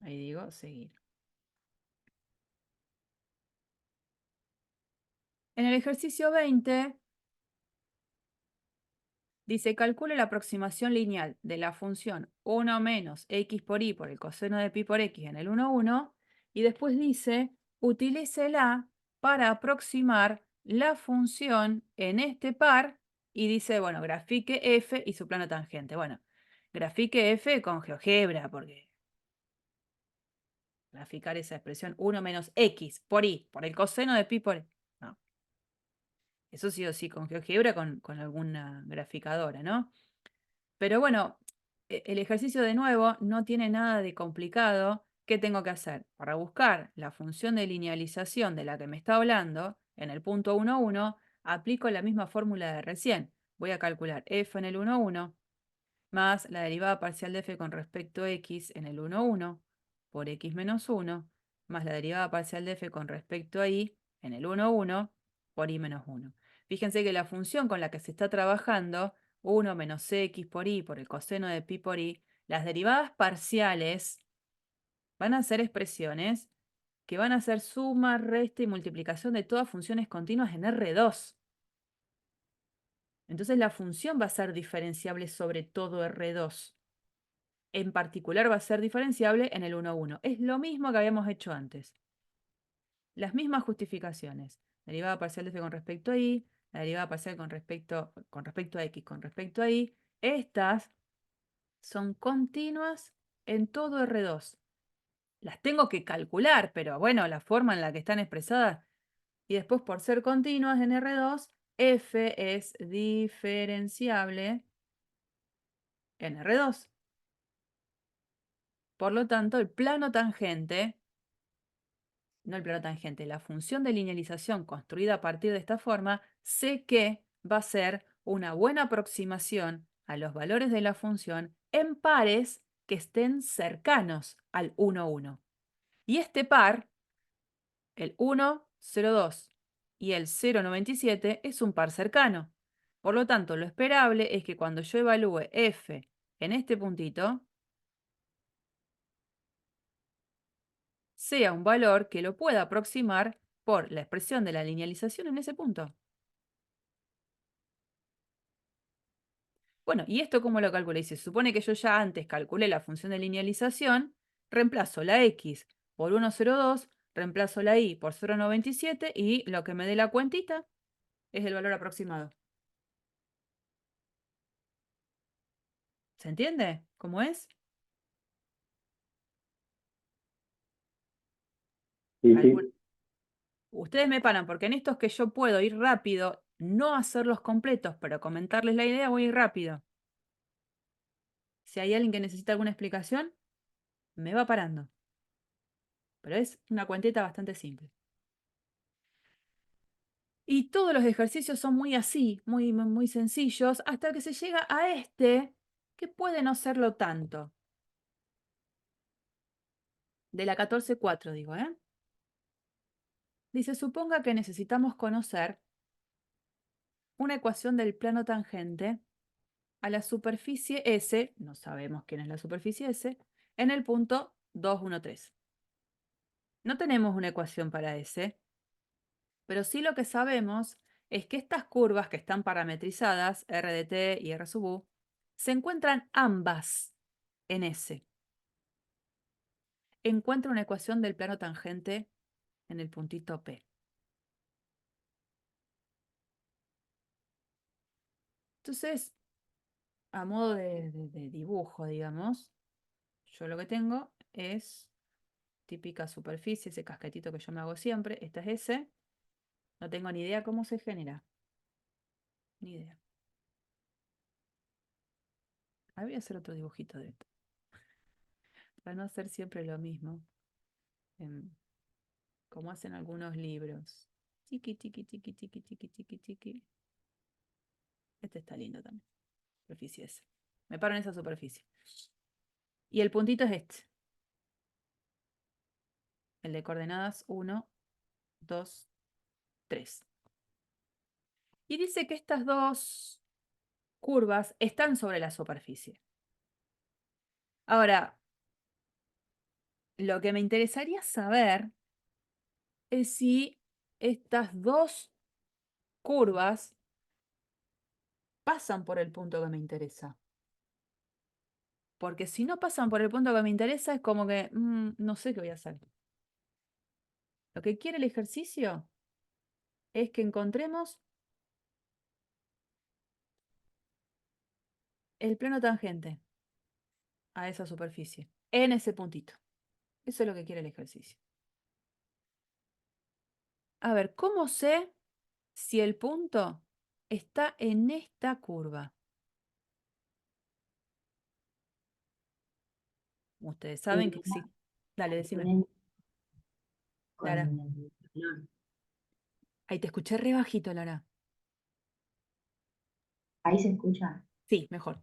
Ahí digo, seguir. En el ejercicio 20, dice, calcule la aproximación lineal de la función 1 menos x por y por el coseno de pi por x en el 1, 1, y después dice, utilícela para aproximar la función en este par, y dice, bueno, grafique f y su plano tangente. Bueno, grafique f con GeoGebra, porque graficar esa expresión 1 menos x por y por el coseno de pi por y. No. Eso sí o sí con GeoGebra, con alguna graficadora, ¿no? Pero bueno, el ejercicio de nuevo no tiene nada de complicado. ¿Qué tengo que hacer? Para buscar la función de linealización de la que me está hablando, en el punto 1, 1, aplico la misma fórmula de recién. Voy a calcular f en el 1, 1, más la derivada parcial de f con respecto a x en el 1, 1, por x menos 1, más la derivada parcial de f con respecto a y en el 1, 1, por y menos 1. Fíjense que la función con la que se está trabajando, 1 menos x por y por el coseno de pi por y, las derivadas parciales van a ser expresiones que van a ser suma, resta y multiplicación de todas funciones continuas en R2. Entonces la función va a ser diferenciable sobre todo R2. En particular va a ser diferenciable en el 1, 1. Es lo mismo que habíamos hecho antes. Las mismas justificaciones. Derivada parcial de f con respecto a y, la derivada parcial con respecto a x con respecto a y. Estas son continuas en todo R2. Las tengo que calcular, pero bueno, la forma en la que están expresadas. Y después, por ser continuas en R2, f es diferenciable en R2. Por lo tanto, el plano tangente, no el plano tangente, la función de linealización construida a partir de esta forma, sé que va a ser una buena aproximación a los valores de la función en pares que estén cercanos al 1, 1. Y este par, el 1, 0, 2 y el 0, 97, es un par cercano. Por lo tanto, lo esperable es que cuando yo evalúe f en este puntito, sea un valor que lo pueda aproximar por la expresión de la linealización en ese punto. Bueno, ¿y esto cómo lo calculé? Se supone que yo ya antes calculé la función de linealización, reemplazo la x por 1,02, reemplazo la y por 0,97 y lo que me dé la cuentita es el valor aproximado. ¿Se entiende cómo es? Sí, Algún- sí. Ustedes me paran, porque en estos que yo puedo ir rápido, no hacerlos completos, pero comentarles la idea, voy a ir rápido. Si hay alguien que necesita alguna explicación, me va parando. Pero es una cuentita bastante simple. Y todos los ejercicios son muy así, muy sencillos, hasta que se llega a este, que puede no serlo tanto. De la 14.4, digo, ¿eh? Dice, suponga que necesitamos conocer una ecuación del plano tangente a la superficie S, no sabemos quién es la superficie S, en el punto 2,13. No tenemos una ecuación para S, pero sí lo que sabemos es que estas curvas que están parametrizadas, R de t y R sub u, se encuentran ambas en S. Encuentra una ecuación del plano tangente en el puntito P. Entonces, a modo de dibujo, digamos, yo lo que tengo es típica superficie, ese casquetito que yo me hago siempre. Esta es S. No tengo ni idea cómo se genera. Ni idea. Ah, voy a hacer otro dibujito de esto. Para no hacer siempre lo mismo. Como hacen algunos libros. Tiki, tiki, tiki, tiki, tiki, tiki, tiki. Este está lindo también. Superficie S. Me paro en esa superficie. Y el puntito es este. El de coordenadas 1, 2, 3. Y dice que estas dos curvas están sobre la superficie. Ahora, lo que me interesaría saber es si estas dos curvas pasan por el punto que me interesa. Porque si no pasan por el punto que me interesa, es como que no sé qué voy a hacer. Lo que quiere el ejercicio es que encontremos el plano tangente a esa superficie, en ese puntito. Eso es lo que quiere el ejercicio. A ver, ¿cómo sé si el punto está en esta curva? Ustedes saben que sí. Dale, decime. Lara. Con el valor. Ahí te escuché re bajito, Lara. Ahí se escucha. Sí, mejor.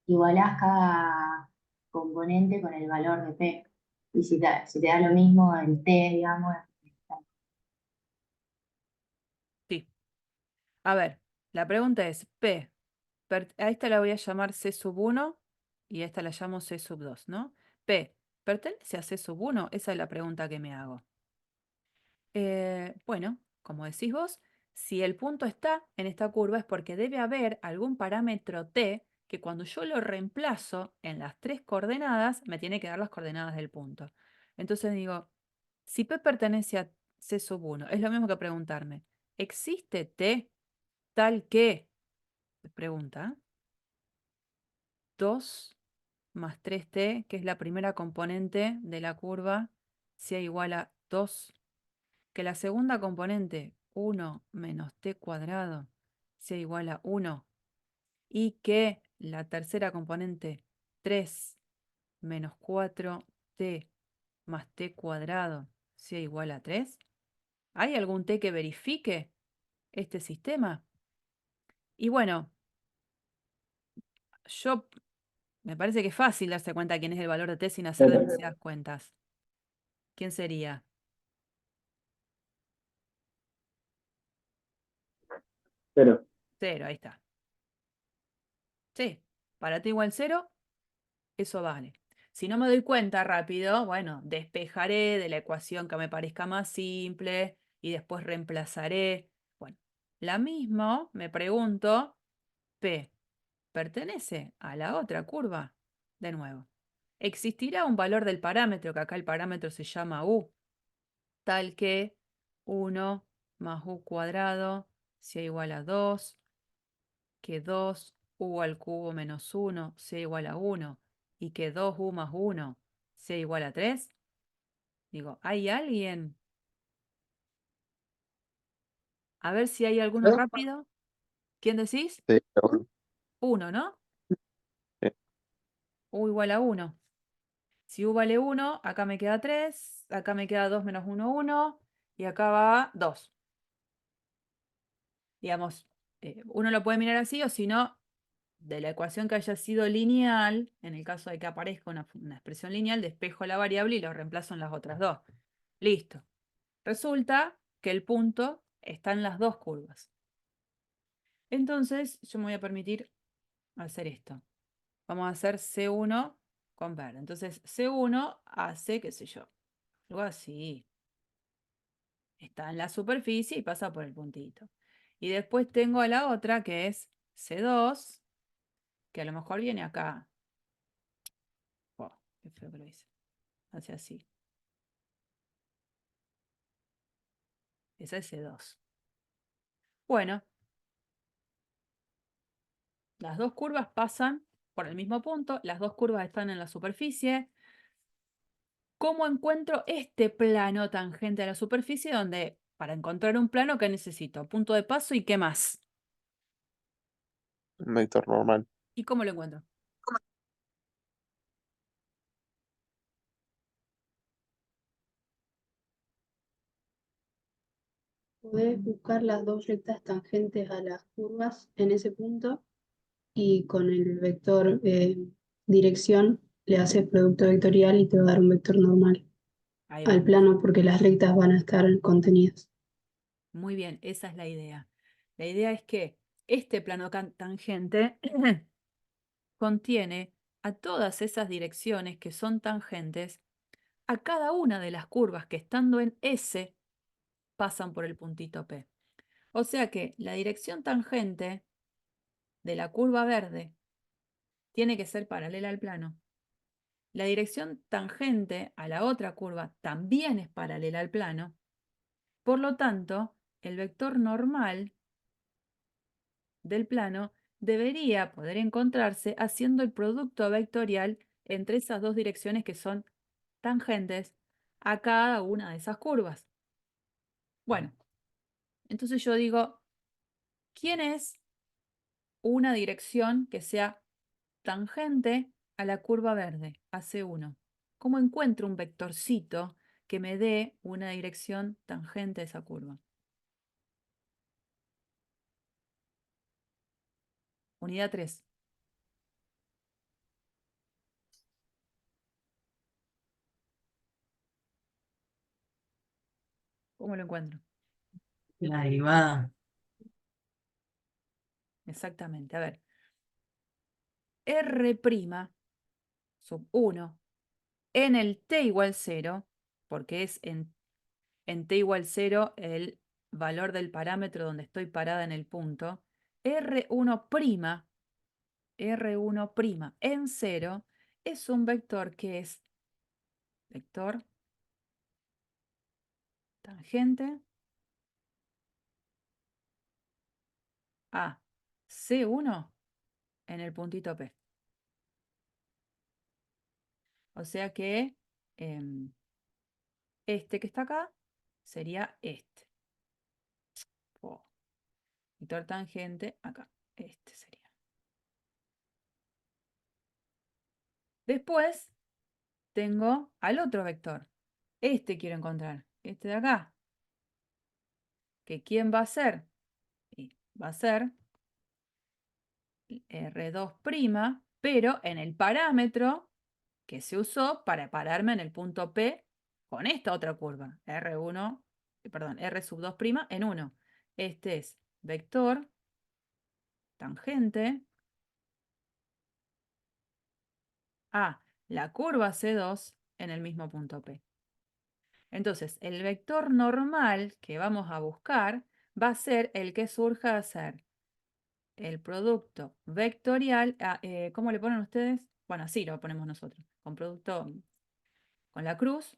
Igualás cada componente con el valor de P. Y si te da lo mismo el T, digamos. Sí. A ver, la pregunta es, P, a esta la voy a llamar C sub 1 y a esta la llamo C sub 2, ¿no? P, ¿pertenece a C sub 1? Esa es la pregunta que me hago. Bueno, como decís vos, si el punto está en esta curva es porque debe haber algún parámetro t que cuando yo lo reemplazo en las tres coordenadas, me tiene que dar las coordenadas del punto. Entonces digo, si P pertenece a C sub 1, es lo mismo que preguntarme, ¿existe t tal que, pregunta, 2 más 3t, que es la primera componente de la curva, sea igual a 2, que la segunda componente, 1 menos t cuadrado, sea igual a 1, y que la tercera componente, 3 menos 4t más t cuadrado, sea igual a 3? ¿Hay algún t que verifique este sistema? Y bueno, yo me parece que es fácil darse cuenta quién es el valor de t sin hacer demasiadas cuentas. ¿Quién sería? Pero, 0, ahí está. Sí, para t igual 0, eso vale. Si no me doy cuenta rápido, bueno, despejaré de la ecuación que me parezca más simple y después reemplazaré. Bueno, la misma, me pregunto, P pertenece a la otra curva. De nuevo, existirá un valor del parámetro, que acá el parámetro se llama U, tal que 1 más U cuadrado sea igual a 2, que 2U al cubo menos 1 sea igual a 1 y que 2U más 1 sea igual a 3. Digo, ¿hay alguien? A ver si hay alguno ¿No? rápido. ¿Quién decís? Sí, pero bueno, 1, ¿no? sí. U igual a 1. Si U vale 1, acá me queda 3, acá me queda 2 menos 1, 1, y acá va 2. Digamos, uno lo puede mirar así, o si no, de la ecuación que haya sido lineal, en el caso de que aparezca una expresión lineal, despejo la variable y lo reemplazo en las otras dos. Listo. Resulta que el punto está en las dos curvas. Entonces, yo me voy a permitir hacer esto. Vamos a hacer C1 con verde. Entonces, C1 hace, qué sé yo, algo así. Está en la superficie y pasa por el puntito. Y después tengo a la otra que es C2, que a lo mejor viene acá. Oh, qué feo que lo hice. Hace así. Esa es C2. Bueno, las dos curvas pasan por el mismo punto, las dos curvas están en la superficie. ¿Cómo encuentro este plano tangente a la superficie? Donde para encontrar un plano, ¿qué necesito? Punto de paso y ¿qué más? Un vector normal. ¿Y cómo lo encuentro? Podés buscar las dos rectas tangentes a las curvas en ese punto y con el vector dirección le haces producto vectorial y te va a dar un vector normal Ahí al vamos. plano porque las rectas van a estar contenidas. Muy bien, esa es la idea. La idea es que este plano tangente contiene a todas esas direcciones que son tangentes a cada una de las curvas que estando en S pasan por el puntito P. O sea que la dirección tangente de la curva verde tiene que ser paralela al plano. La dirección tangente a la otra curva también es paralela al plano. Por lo tanto, el vector normal del plano debería poder encontrarse haciendo el producto vectorial entre esas dos direcciones que son tangentes a cada una de esas curvas. Bueno, entonces yo digo, ¿quién es una dirección que sea tangente a la curva verde, a C1? ¿Cómo encuentro un vectorcito que me dé una dirección tangente a esa curva? Unidad 3. ¿Cómo lo encuentro? La derivada. Exactamente. A ver. R' sub 1 en el t igual 0, porque es en t igual 0 el valor del parámetro donde estoy parada en el punto, R1', R1' en 0 es un vector que es vector tangente a C1 en el puntito P. O sea que este que está acá sería este. Oh, vector tangente acá. Este sería. Después tengo al otro vector. Este quiero encontrar. Este de acá. ¿Que quién va a ser? Y va a ser R2', pero en el parámetro que se usó para pararme en el punto P con esta otra curva. R1, perdón, R sub 2' en 1. Este es vector tangente a la curva C2 en el mismo punto P. Entonces, el vector normal que vamos a buscar va a ser el que surja a ser el producto vectorial. ¿Cómo le ponen ustedes? Bueno, así lo ponemos nosotros, con producto, con la cruz,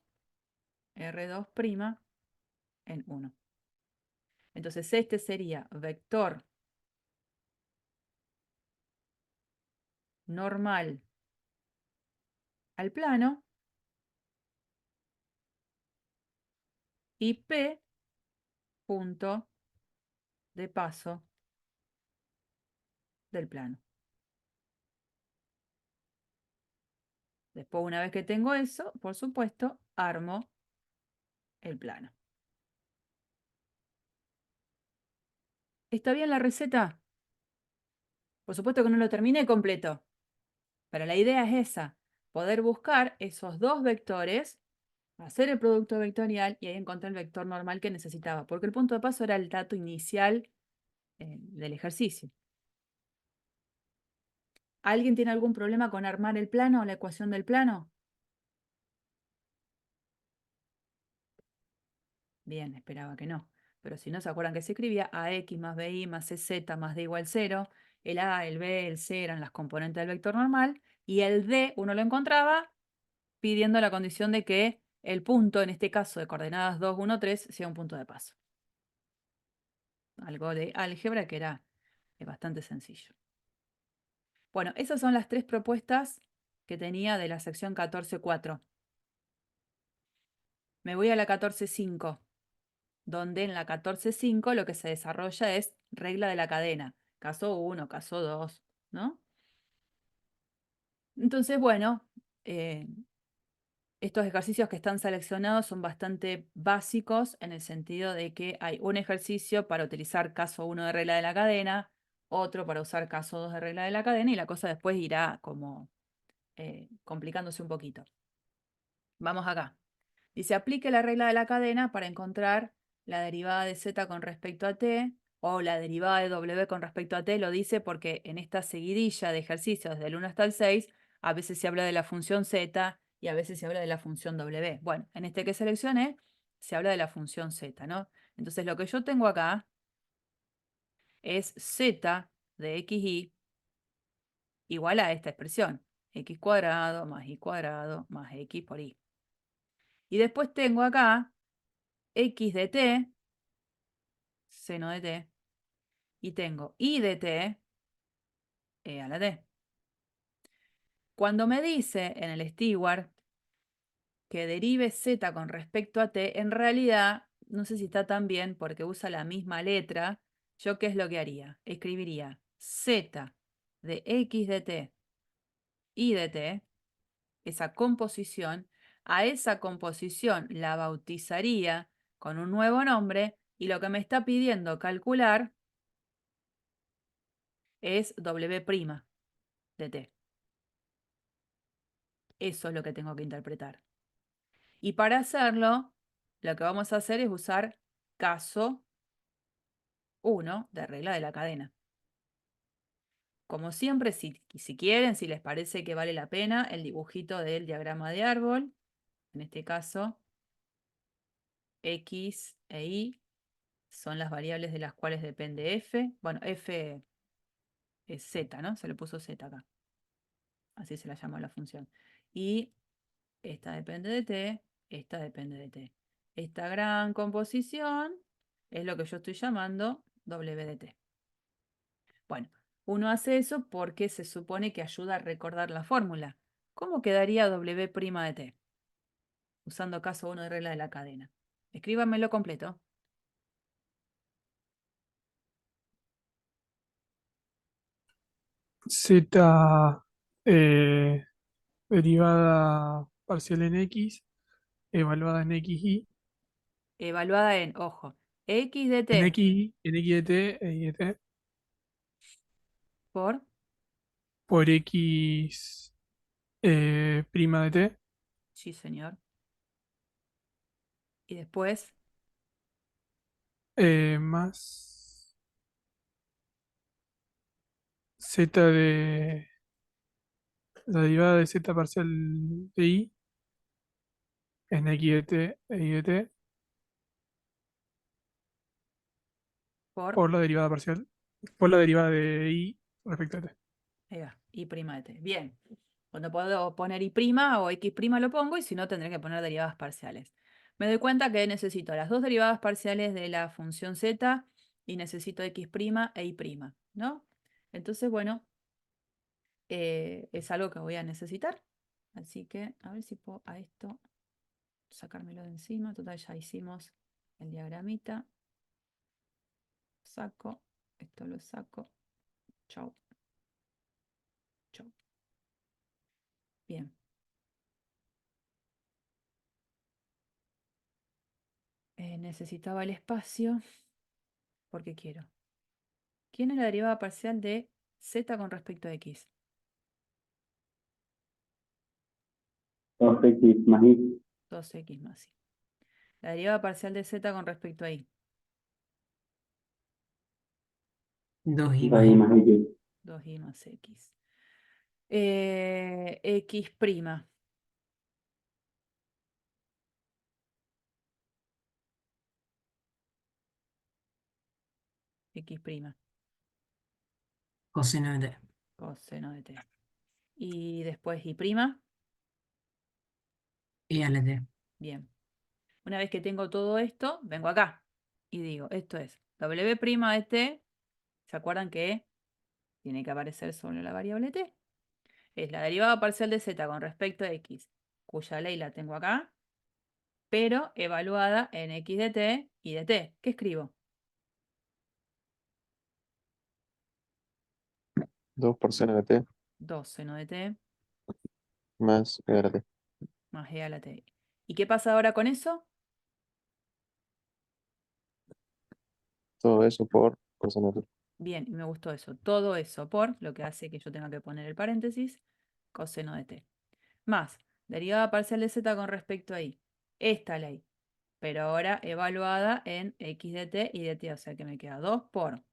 R2' en 1. Entonces, este sería vector normal al plano y P punto de paso del plano. Después, una vez que tengo eso, por supuesto, armo el plano. ¿Está bien la receta? Por supuesto que no lo terminé completo, pero la idea es esa, poder buscar esos dos vectores, hacer el producto vectorial y ahí encontré el vector normal que necesitaba, porque el punto de paso era el dato inicial del ejercicio. ¿Alguien tiene algún problema con armar el plano o la ecuación del plano? Bien, esperaba que no. Pero si no se acuerdan que se escribía AX más BY más CZ más D igual 0, el A, el B, el C eran las componentes del vector normal, y el D uno lo encontraba pidiendo la condición de que el punto, en este caso de coordenadas 2, 1, 3, sea un punto de paso. Algo de álgebra que era bastante sencillo. Bueno, esas son las tres propuestas que tenía de la sección 14.4. Me voy a la 14.5, donde en la 14.5 lo que se desarrolla es regla de la cadena. Caso 1, caso 2, ¿no? Entonces, bueno, estos ejercicios que están seleccionados son bastante básicos en el sentido de que hay un ejercicio para utilizar caso 1 de regla de la cadena, otro para usar caso 2 de regla de la cadena y la cosa después irá como complicándose un poquito. Vamos acá. Dice, aplique la regla de la cadena para encontrar la derivada de z con respecto a t o la derivada de w con respecto a t. Lo dice porque en esta seguidilla de ejercicios desde el 1 hasta el 6, a veces se habla de la función z y a veces se habla de la función w. Bueno, en este que seleccioné, se habla de la función z, ¿no? Entonces lo que yo tengo acá es z de xy igual a esta expresión, x cuadrado más y cuadrado más x por y. Y después tengo acá x de t, seno de t, y tengo y de t, e a la t. Cuando me dice en el steward que derive z con respecto a t, en realidad no sé si está tan bien porque usa la misma letra. ¿Yo qué es lo que haría? Escribiría z de x de t y de t, esa composición. A esa composición la bautizaría con un nuevo nombre y lo que me está pidiendo calcular es w' de t. Eso es lo que tengo que interpretar. Y para hacerlo, lo que vamos a hacer es usar caso 1 de regla de la cadena. Como siempre, si quieren, si les parece que vale la pena, el dibujito del diagrama de árbol, en este caso, x e y son las variables de las cuales depende f. Bueno, f es z, ¿no? Se le puso z acá. Así se la llama la función. Y esta depende de t, esta depende de t. Esta gran composición es lo que yo estoy llamando w de t. Bueno, uno hace eso porque se supone que ayuda a recordar la fórmula. ¿Cómo quedaría w' de t? Usando caso 1 de regla de la cadena. Escríbanmelo completo. Z eh, derivada parcial en X, evaluada en XY, Evaluada en, ojo, x de en t X de T, y de T, por, por X prima de T, sí señor. Y después, más Z la derivada de z parcial de i en x de t e y de t Por, por la derivada parcial, por la derivada de i respecto a t. ahí va, y prima de t. Bien. Cuando puedo poner y prima o x prima lo pongo y si no tendré que poner derivadas parciales. Me doy cuenta que necesito las dos derivadas parciales de la función z y necesito x prima e y prima, ¿no? Entonces, bueno, es algo que voy a necesitar. Así que a ver si puedo a esto sacármelo de encima. Total, ya hicimos el diagramita. Saco, esto lo saco. Chau, chau. Bien. Necesitaba el espacio porque quiero. ¿Quién es la derivada parcial de z con respecto a x? 2x más y. 2x más y. La derivada parcial de z con respecto a y. 2i más 2y y. más x. 2y más x. X prima. X prima. Coseno de t. Coseno de t. Y después y prima. Y a la t. Bien. Una vez que tengo todo esto, vengo acá y digo, esto es w' de t. ¿Se acuerdan que tiene que aparecer solo la variable t? Es la derivada parcial de z con respecto a x, cuya ley la tengo acá, pero evaluada en x de t y de t. ¿Qué escribo? 2 por seno de t 2 seno de t más e a la t. más e a la t. ¿Y qué pasa ahora con eso? Todo eso por coseno de t. Bien, y me gustó eso. Todo eso por lo que hace que yo tenga que poner el paréntesis, coseno de t. Más, derivada parcial de z con respecto a y. Esta ley, pero ahora evaluada en x de t y de t. O sea que me queda 2 por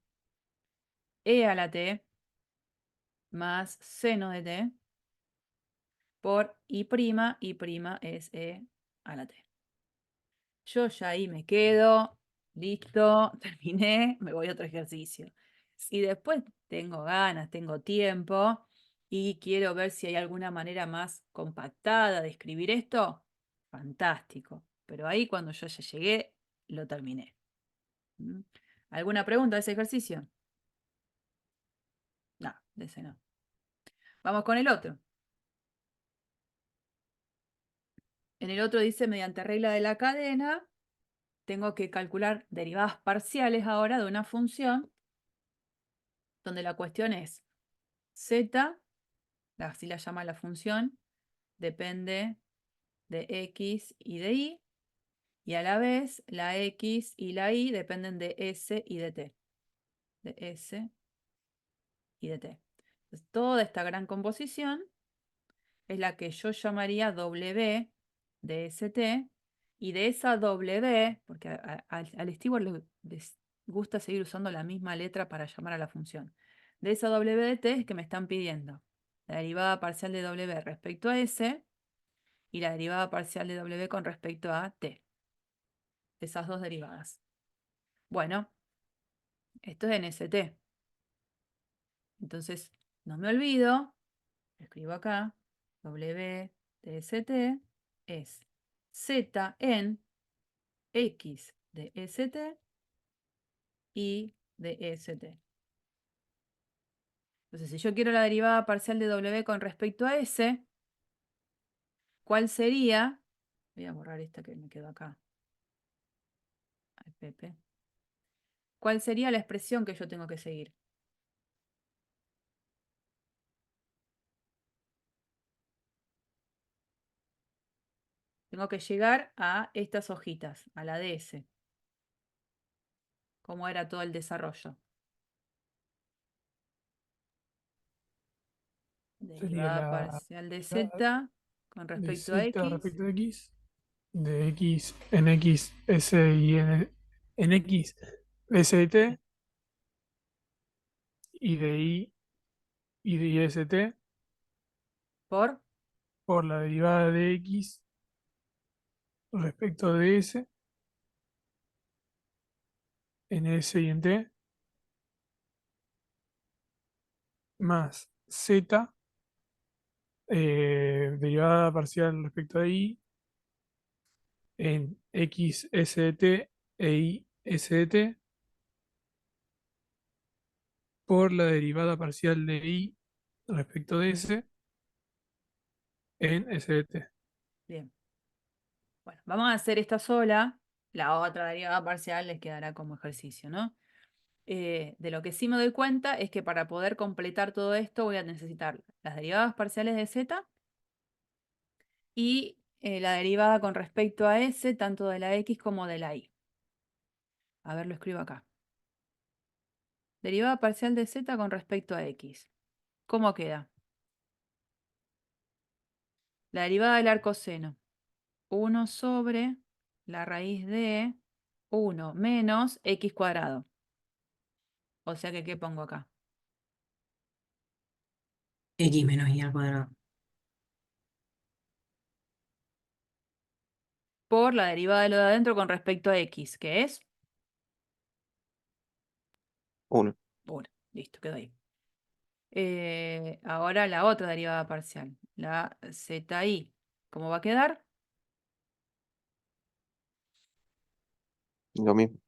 e a la t más seno de t por y prima es e a la t. Yo ya ahí me quedo, listo, terminé, me voy a otro ejercicio. Si después tengo ganas, tengo tiempo y quiero ver si hay alguna manera más compactada de escribir esto, fantástico. Pero ahí cuando yo ya llegué, lo terminé. ¿Mm? ¿Alguna pregunta de ese ejercicio? No, de ese no. Vamos con el otro. En el otro dice, mediante regla de la cadena, tengo que calcular derivadas parciales ahora de una función donde la cuestión es z, así la llama la función, depende de x y de y a la vez la x y la y dependen de s y de t. De s y de t. Entonces, toda esta gran composición es la que yo llamaría w de st, y de esa w, porque al steward les gusta seguir usando la misma letra para llamar a la función. De esa w de t es que me están pidiendo la derivada parcial de w respecto a s y la derivada parcial de w con respecto a t. Esas dos derivadas. Bueno, esto es en st. Entonces, no me olvido, escribo acá, w de st es z en x de st y de st. Entonces, si yo quiero la derivada parcial de w con respecto a s, ¿cuál sería? Voy a borrar esta que me quedó acá. Ay, Pepe. ¿Cuál sería la expresión que yo tengo que seguir? Tengo que llegar a estas hojitas, a la DS. ¿Cómo era todo el desarrollo? Sería Derivada parcial de la z con de respecto a z x. respecto a x, de x en x s y en x s de t y de y de y st por por la derivada de x respecto de s en s y en t más z derivada parcial respecto de y en x s de t e y s de t por la derivada parcial de y respecto de s en s de t. bien. Bueno, vamos a hacer esta sola. La otra derivada parcial les quedará como ejercicio, ¿no? De lo que sí me doy cuenta es que para poder completar todo esto voy a necesitar las derivadas parciales de z y la derivada con respecto a s, tanto de la x como de la y. A ver, lo escribo acá. Derivada parcial de z con respecto a x. ¿Cómo queda? La derivada del arcoseno. 1 sobre la raíz de 1 menos x cuadrado. O sea que, ¿qué pongo acá? X menos Y al cuadrado. Por la derivada de lo de adentro con respecto a x, que es 1. 1. Listo, quedó ahí. Ahora la otra derivada parcial, la zi. ¿Cómo va a quedar? Lo mismo.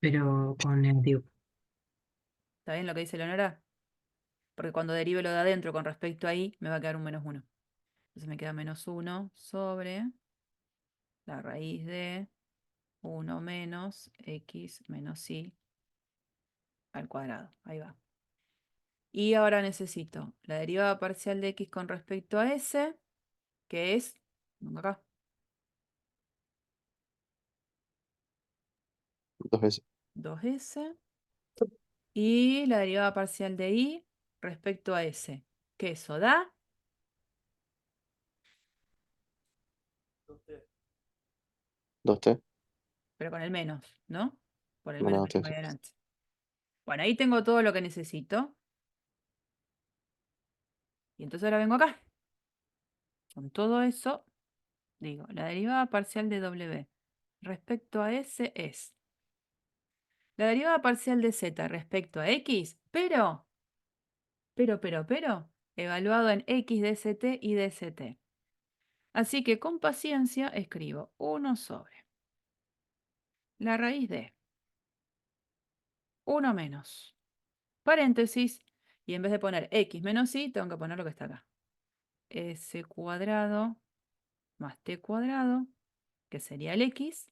Pero con negativo. ¿Está bien lo que dice Leonora? Porque cuando derive lo de adentro con respecto a y, me va a quedar un menos 1. Entonces me queda menos 1 sobre la raíz de 1 menos x menos y al cuadrado. Ahí va. Y ahora necesito la derivada parcial de x con respecto a s, que es, pongo acá, 2 veces. 2s. Y la derivada parcial de y respecto a s. Que eso da 2t pero con el menos, ¿no? Por el menos menos que tengo 2t. ahí Sí. adelante. Bueno, ahí tengo todo lo que necesito. Y entonces ahora vengo acá. Con todo eso, digo, la derivada parcial de w respecto a s es la derivada parcial de z respecto a x, pero, evaluado en x de st y de st. Así que con paciencia escribo 1 sobre la raíz de 1 menos paréntesis, y en vez de poner x menos y, tengo que poner lo que está acá. S cuadrado más t cuadrado, que sería el x,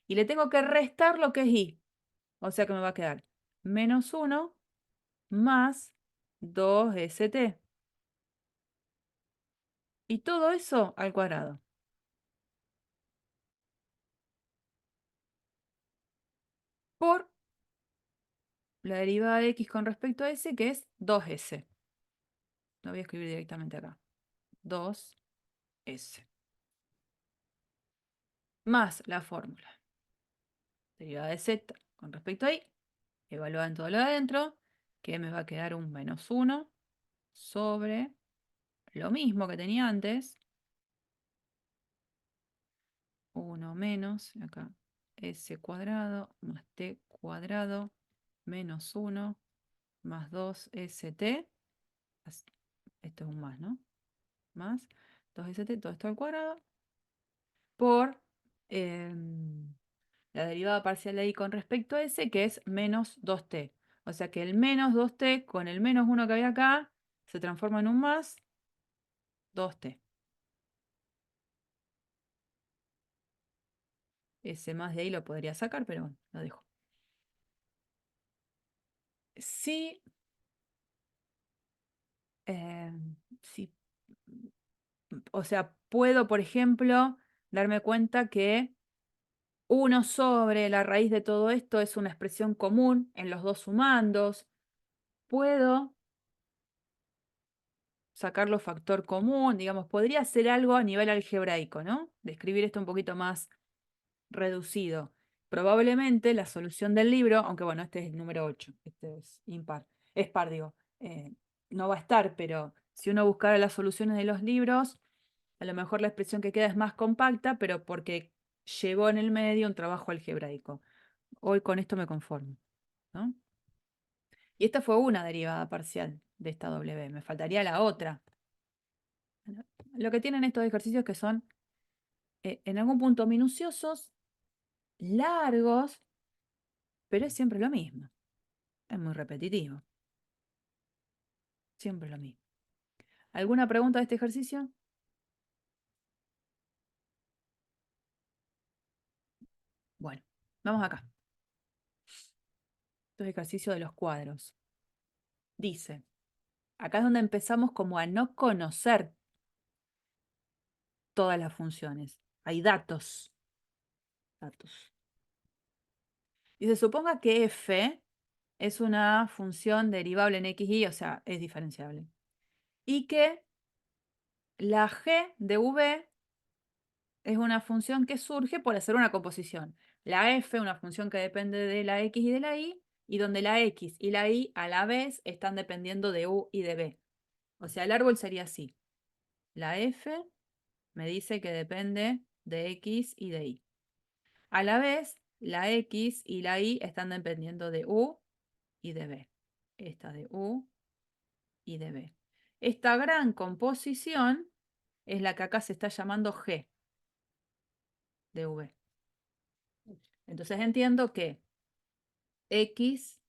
y le tengo que restar lo que es y. O sea que me va a quedar menos 1 más 2st. Y todo eso al cuadrado. Por la derivada de x con respecto a s, que es 2s. Lo voy a escribir directamente acá. 2s. Más la fórmula. Derivada de z con respecto a y, evaluada en todo lo de adentro, que me va a quedar un menos 1 sobre lo mismo que tenía antes. 1 menos, acá, s cuadrado más t cuadrado menos 1 más 2st. Esto es un más, ¿no? Más 2st, todo esto al cuadrado, por la derivada parcial de y con respecto a s, que es menos 2t. O sea que el menos 2t con el menos 1 que había acá se transforma en un más 2t. Ese más de ahí lo podría sacar, pero bueno, lo dejo. Sí, sí, o sea, puedo, por ejemplo, darme cuenta que 1 sobre la raíz de todo esto es una expresión común en los dos sumandos. Puedo sacarlo factor común, digamos, podría hacer algo a nivel algebraico, ¿no? Describir esto un poquito más reducido. Probablemente la solución del libro, aunque bueno, este es el número 8, este es impar, es par, digo, no va a estar, pero Si uno buscara las soluciones de los libros, a lo mejor la expresión que queda es más compacta, pero porque llevó en el medio un trabajo algebraico. Hoy con esto me conformo, ¿no? Y esta fue una derivada parcial de esta W. Me faltaría la otra. Lo que tienen estos ejercicios que son en algún punto minuciosos, largos, pero es siempre lo mismo. Es muy repetitivo. Siempre lo mismo. ¿Alguna pregunta de este ejercicio? Bueno, vamos acá. Esto es ejercicio de los cuadros. Dice, acá es donde empezamos como a no conocer todas las funciones. Hay datos. Datos. Dice, suponga que f es una función derivable en x, y, o sea, es diferenciable. Y que la g de v es una función que surge por hacer una composición. La f, una función que depende de la x y de la y donde la x y la y a la vez están dependiendo de u y de b. O sea, el árbol sería así. La f me dice que depende de x y de y. A la vez, la x y la y están dependiendo de u y de b. Esta de u y de b. Esta gran composición es la que acá se está llamando g de v. Entonces entiendo que x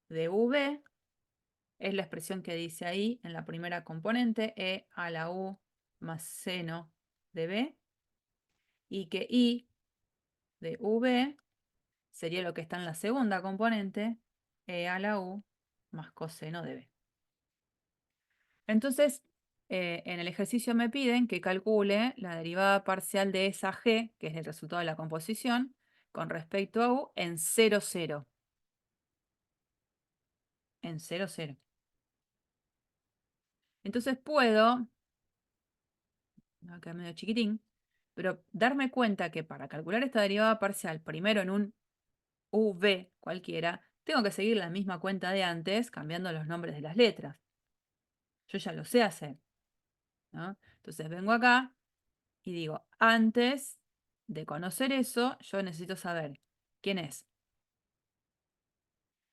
de v es la expresión que dice ahí en la primera componente, e a la u más seno de b, y que y de v sería lo que está en la segunda componente, e a la u más coseno de b. Entonces, en el ejercicio me piden que calcule la derivada parcial de esa g, que es el resultado de la composición, con respecto a u en 0, 0. En 0, 0. Entonces puedo, va a quedar medio chiquitín, pero darme cuenta que para calcular esta derivada parcial, primero en un v cualquiera, tengo que seguir la misma cuenta de antes, cambiando los nombres de las letras. Yo ya lo sé hacer, ¿no? Entonces vengo acá y digo, antes de conocer eso, yo necesito saber quién es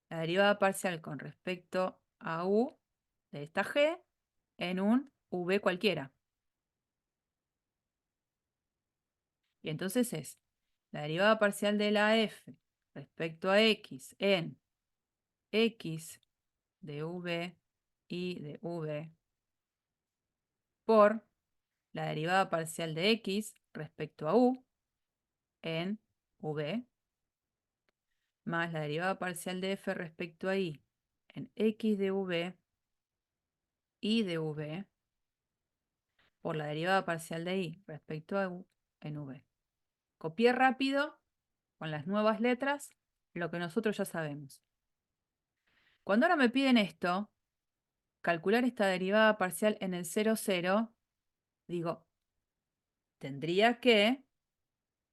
la derivada parcial con respecto a u de esta g en un v cualquiera. Y entonces es la derivada parcial de la f respecto a x en x de v y de v por la derivada parcial de x respecto a u en v más la derivada parcial de f respecto a y en x de v y de v por la derivada parcial de y respecto a u en v. Copié rápido con las nuevas letras lo que nosotros ya sabemos. Cuando ahora me piden esto, calcular esta derivada parcial en el 0, 0, digo, tendría que,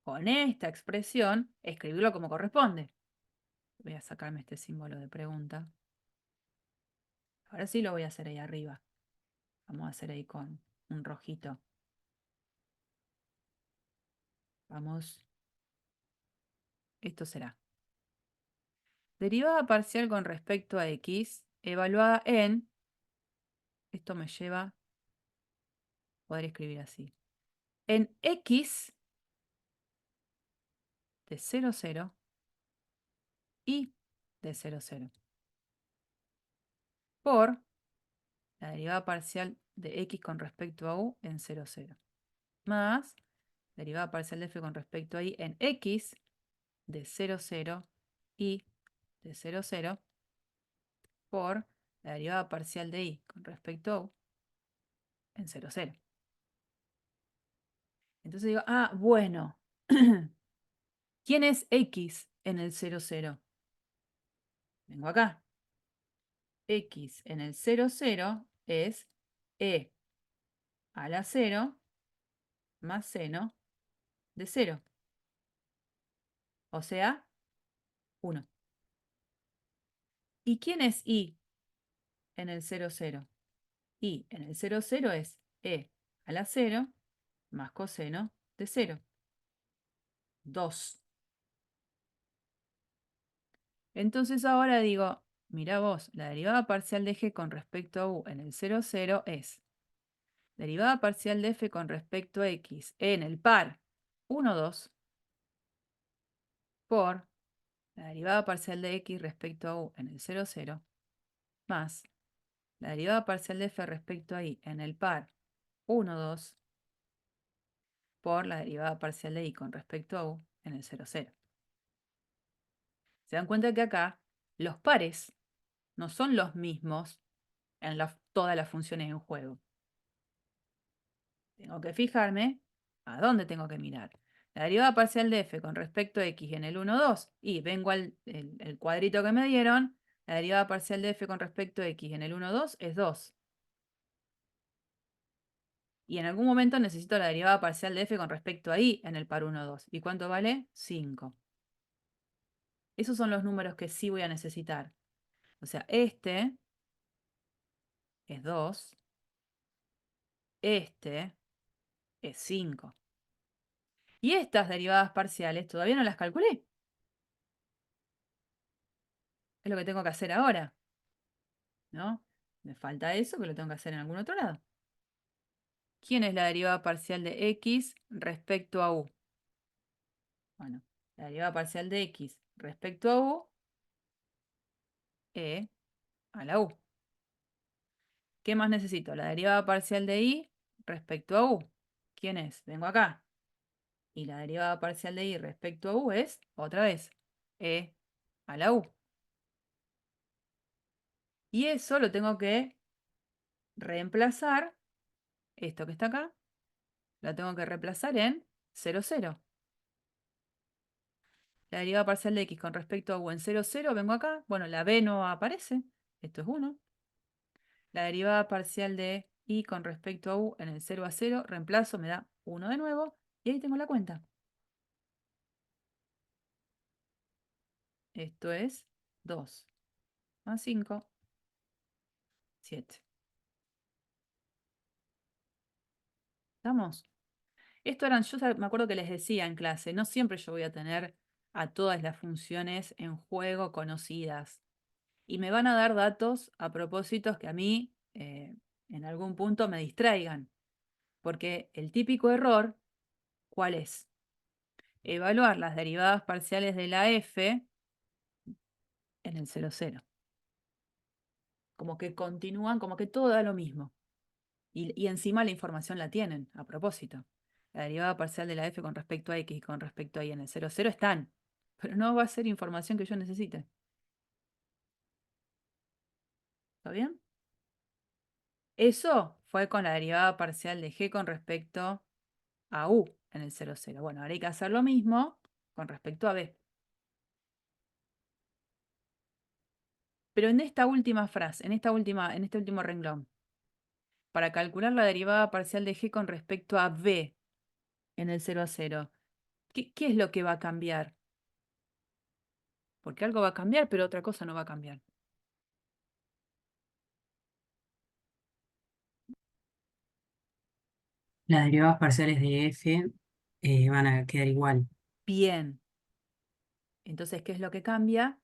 con esta expresión, escribirlo como corresponde. Voy a sacarme este símbolo de pregunta. Ahora sí lo voy a hacer ahí arriba. Vamos a hacer ahí con un rojito. Vamos. Esto será. Derivada parcial con respecto a x, evaluada en... Esto me lleva a poder escribir así. En x de 0, 0 y de 0, 0. Por la derivada parcial de x con respecto a u en 0, 0. Más derivada parcial de f con respecto a y en x de 0, 0 y de 0, 0 por la derivada parcial de y con respecto a u en 0, 0. Entonces digo, ah, bueno, ¿quién es x en el 0, 0? Vengo acá. X en el 0, 0 es e a la 0 más seno de 0. O sea, 1. ¿Y quién es y en el 0, 0? Y en el 0, 0 es e a la 0 más coseno de 0. 2. Entonces ahora digo, mira vos, la derivada parcial de g con respecto a u en el 0, 0 es derivada parcial de f con respecto a x en el par 1, 2 por la derivada parcial de x respecto a u en el 0, 0 más la derivada parcial de f respecto a y en el par 1, 2 por la derivada parcial de y con respecto a u en el 0, 0. Se dan cuenta que acá los pares no son los mismos en todas las funciones en juego. Tengo que fijarme a dónde tengo que mirar. La derivada parcial de f con respecto a x en el 1, 2 y vengo al el cuadrito que me dieron. La derivada parcial de f con respecto a x en el 1, 2 es 2. Y en algún momento necesito la derivada parcial de f con respecto a y en el par 1, 2. ¿Y cuánto vale? 5. Esos son los números que sí voy a necesitar. O sea, este es 2. Este es 5. Y estas derivadas parciales todavía no las calculé. Es lo que tengo que hacer ahora, ¿no? Me falta eso que lo tengo que hacer en algún otro lado. ¿Quién es la derivada parcial de x respecto a u? Bueno, la derivada parcial de x respecto a u e a la u. ¿Qué más necesito? La derivada parcial de y respecto a u. ¿Quién es? Vengo acá. Y la derivada parcial de y respecto a u es, otra vez, e a la u. Y eso lo tengo que reemplazar, esto que está acá, lo tengo que reemplazar en 0, 0. La derivada parcial de x con respecto a u en 0, 0, vengo acá. Bueno, la b no aparece, esto es 1. La derivada parcial de y con respecto a u en el 0 a 0, reemplazo, me da 1 de nuevo, y ahí tengo la cuenta. Esto es 2 más 5, 7. ¿Estamos? Esto eran, me acuerdo que les decía en clase, no siempre yo voy a tener a todas las funciones en juego conocidas. Y me van a dar datos a propósitos que a mí en algún punto me distraigan. Porque el típico error, ¿cuál es? Evaluar las derivadas parciales de la f en el 0, 0. Como que continúan, como que todo da lo mismo. Y encima la información la tienen, a propósito. La derivada parcial de la f con respecto a x y con respecto a y en el 0, 0 están. Pero no va a ser información que yo necesite. ¿Está bien? Eso fue con la derivada parcial de g con respecto a u en el 0, 0. Bueno, ahora hay que hacer lo mismo con respecto a b. Pero en esta última frase, en este último renglón, para calcular la derivada parcial de g con respecto a b en el 0 a 0, ¿qué es lo que va a cambiar? Porque algo va a cambiar, pero otra cosa no va a cambiar. Las derivadas parciales de f van a quedar igual. Bien. Entonces, ¿qué es lo que cambia?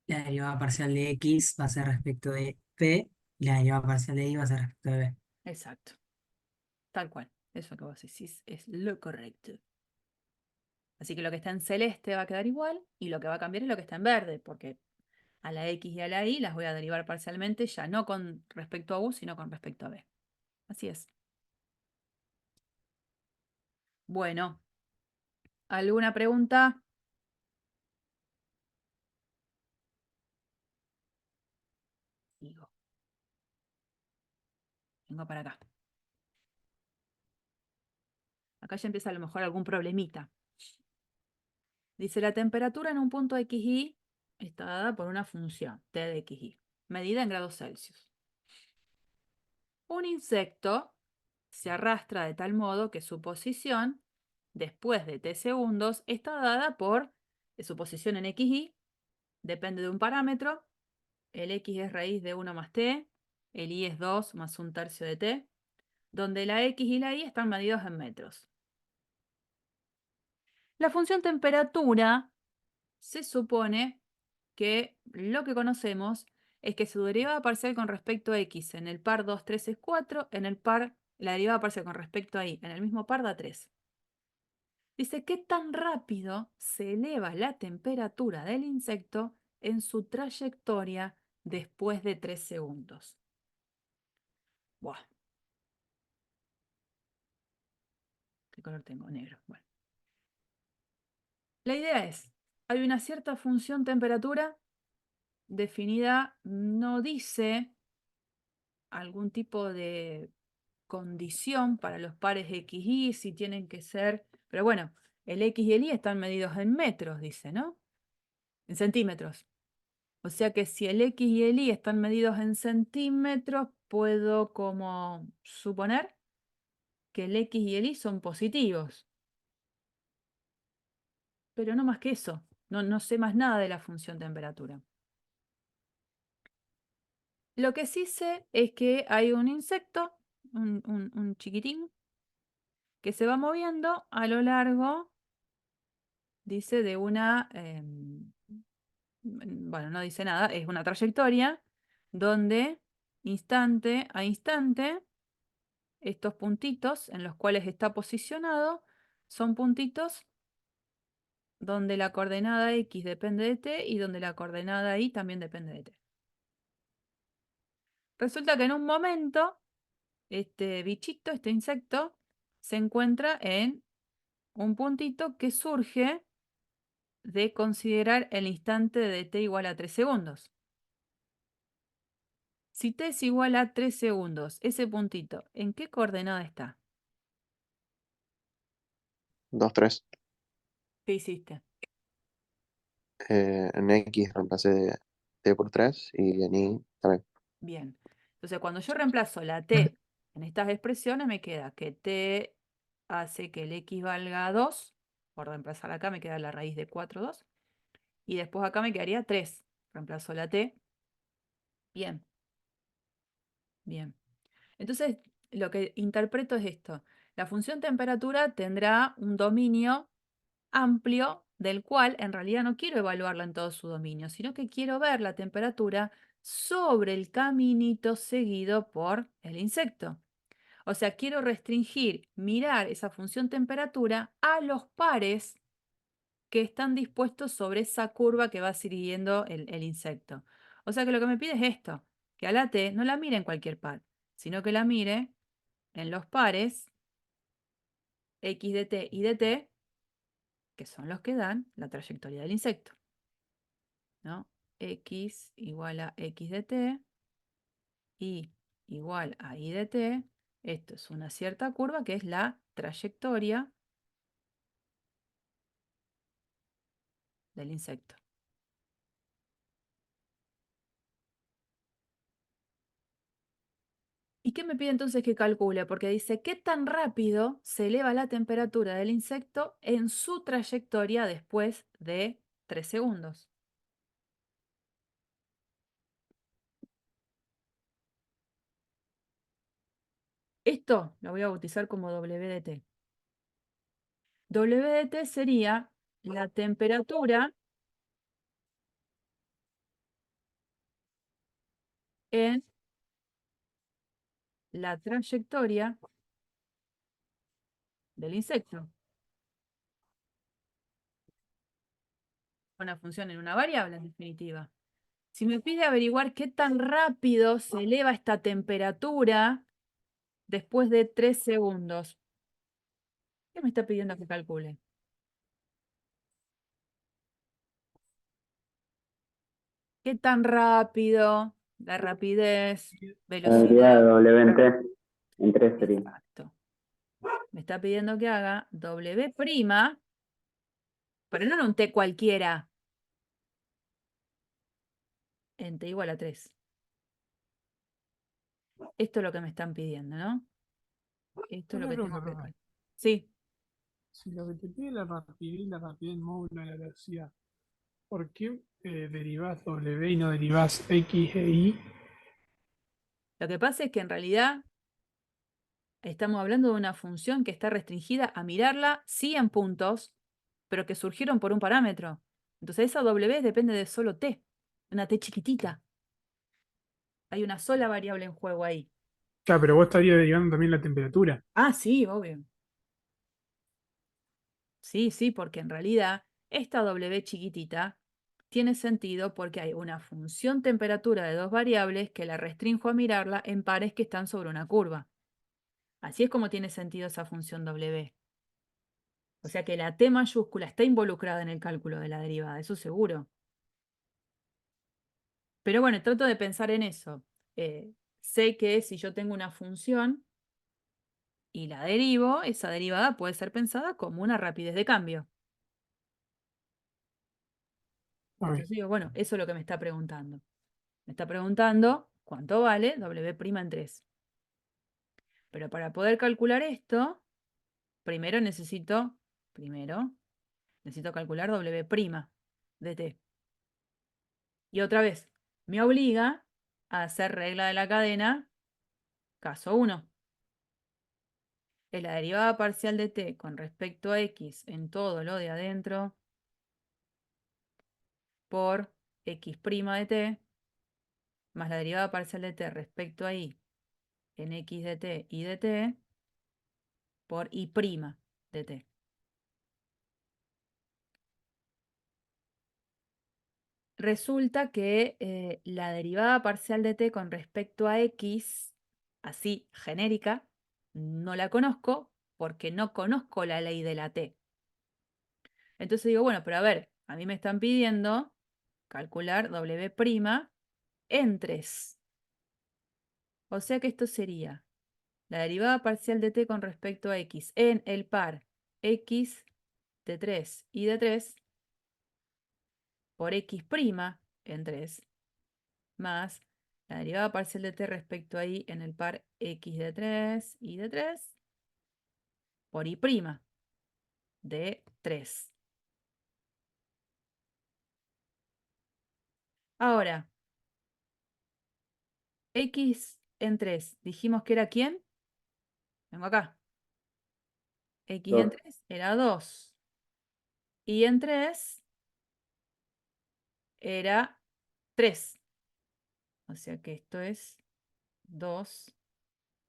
La derivada parcial de x va a ser respecto de p y la derivada parcial de y va a ser respecto de b. Exacto. Tal cual. Eso que vos decís es lo correcto. Así que lo que está en celeste va a quedar igual y lo que va a cambiar es lo que está en verde, porque a la x y a la y las voy a derivar parcialmente ya no con respecto a u, sino con respecto a b. Así es. Bueno, ¿alguna pregunta? Sigo. Vengo para acá. Acá ya empieza a lo mejor algún problemita. Dice, la temperatura en un punto xy está dada por una función, t de xy, medida en grados Celsius. Un insecto se arrastra de tal modo que su posición, después de t segundos, está dada por su posición en xy, depende de un parámetro, el x es raíz de 1 más t, el I es 2 más 1/3 de t, donde la X y la Y están medidos en metros. La función temperatura se supone que lo que conocemos es que su derivada parcial con respecto a X en el par 2, 3 es 4, en el par, la derivada parcial con respecto a Y en el mismo par da 3. Dice, ¿qué tan rápido se eleva la temperatura del insecto en su trayectoria después de 3 segundos? Buah. ¿Qué color tengo? Negro. Bueno. La idea es, hay una cierta función temperatura definida, no dice algún tipo de condición para los pares X y si tienen que ser, pero bueno, el X y el Y están medidos en metros, dice, ¿no? En centímetros. O sea que si el X y el Y están medidos en centímetros, puedo como suponer que el X y el Y son positivos. Pero no más que eso. No sé más nada de la función temperatura. Lo que sí sé es que hay un insecto, un chiquitín, que se va moviendo a lo largo, dice, de una, bueno, no dice nada, es una trayectoria donde instante a instante estos puntitos en los cuales está posicionado son puntitos donde la coordenada X depende de t y donde la coordenada Y también depende de t. Resulta que en un momento este bichito, este insecto, se encuentra en un puntito que surge de considerar el instante de t igual a 3 segundos. Si t es igual a 3 segundos, ese puntito, ¿en qué coordenada está? 2, 3. ¿Qué hiciste? En X reemplacé T por 3 y en Y también. Bien. Entonces, cuando yo reemplazo la t en estas expresiones, me queda que t hace que el x valga 2. Por reemplazar acá me queda la raíz de 4, 2. Y después acá me quedaría 3. Reemplazo la t. Bien. Bien. Entonces, lo que interpreto es esto. La función temperatura tendrá un dominio amplio del cual en realidad no quiero evaluarla en todo su dominio, sino que quiero ver la temperatura sobre el caminito seguido por el insecto. O sea, quiero restringir, mirar esa función temperatura a los pares que están dispuestos sobre esa curva que va siguiendo el insecto. O sea que lo que me pide es esto, que a la T no la mire en cualquier par, sino que la mire en los pares X de T y de T, que son los que dan la trayectoria del insecto, ¿no? X igual a X de T, Y igual a Y de T. Esto es una cierta curva que es la trayectoria del insecto. ¿Y qué me pide entonces que calcule? Porque dice, ¿qué tan rápido se eleva la temperatura del insecto en su trayectoria después de 3 segundos? Esto lo voy a bautizar como W de T. W de T sería la temperatura en la trayectoria del insecto. Una función en una variable, en definitiva. Si me pide averiguar qué tan rápido se eleva esta temperatura después de 3 segundos, ¿qué me está pidiendo que calcule? ¿Qué tan rápido? La rapidez, La derivada de velocidad. W en T en 3 sería. Exacto. Me está pidiendo', W', pero no en un T cualquiera, en T igual a 3. Esto es lo que me están pidiendo, ¿no? Esto es lo Una que tengo pregunta, que profe. calcular. Sí, Si lo que te pide la rapidez móvil de la velocidad, ¿por qué derivás W y no derivás X e Y? Lo que pasa es que en realidad estamos hablando de una función que está restringida a mirarla, sí en puntos, pero que surgieron por un parámetro. Entonces esa W depende de solo t, una t chiquitita. Hay una sola variable en juego ahí. Claro, pero vos estarías derivando también la temperatura. Ah, sí, obvio. Sí, sí, porque en realidad esta W chiquitita tiene sentido porque hay una función temperatura de dos variables que la restrinjo a mirarla en pares que están sobre una curva. Así es como tiene sentido esa función W. O sea que la T mayúscula está involucrada en el cálculo de la derivada, eso seguro. Pero bueno, trato de pensar en eso. Sé que si yo tengo una función y la derivo, esa derivada puede ser pensada como una rapidez de cambio. A ver, Entonces digo, bueno, eso es lo que me está preguntando. Me está preguntando cuánto vale W' en 3. Pero para poder calcular esto, primero necesito calcular W' de t. Y otra vez, me obliga a hacer regla de la cadena, caso 1. Es la derivada parcial de t con respecto a x en todo lo de adentro por x' de t, más la derivada parcial de t respecto a y en x de t y de t por y' de t. Resulta que la derivada parcial de t con respecto a x, así genérica, no la conozco porque no conozco la ley de la t. Entonces digo, bueno, pero a ver, a mí me están pidiendo calcular W' en 3. O sea que esto sería la derivada parcial de t con respecto a x en el par x de 3 y de 3 por x' en 3 más la derivada parcial de t respecto a y en el par x de 3 y de 3 por y' de 3. Ahora, x en 3, dijimos que era ¿quién? Vengo acá. X en 2. 3 era 2. Y en 3 era 3. O sea que esto es 2.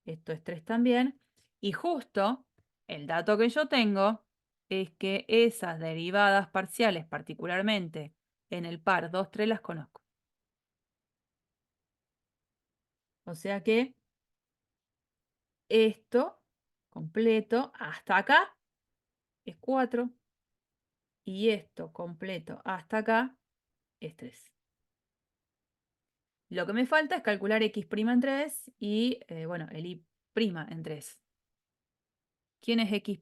Esto es 3 también. Y justo el dato que yo tengo es que esas derivadas parciales, particularmente en el par 2, 3, las conozco. O sea que esto completo hasta acá es 4 y esto completo hasta acá es 3. Lo que me falta es calcular x' en 3 y, bueno, el y' en 3. ¿Quién es x'?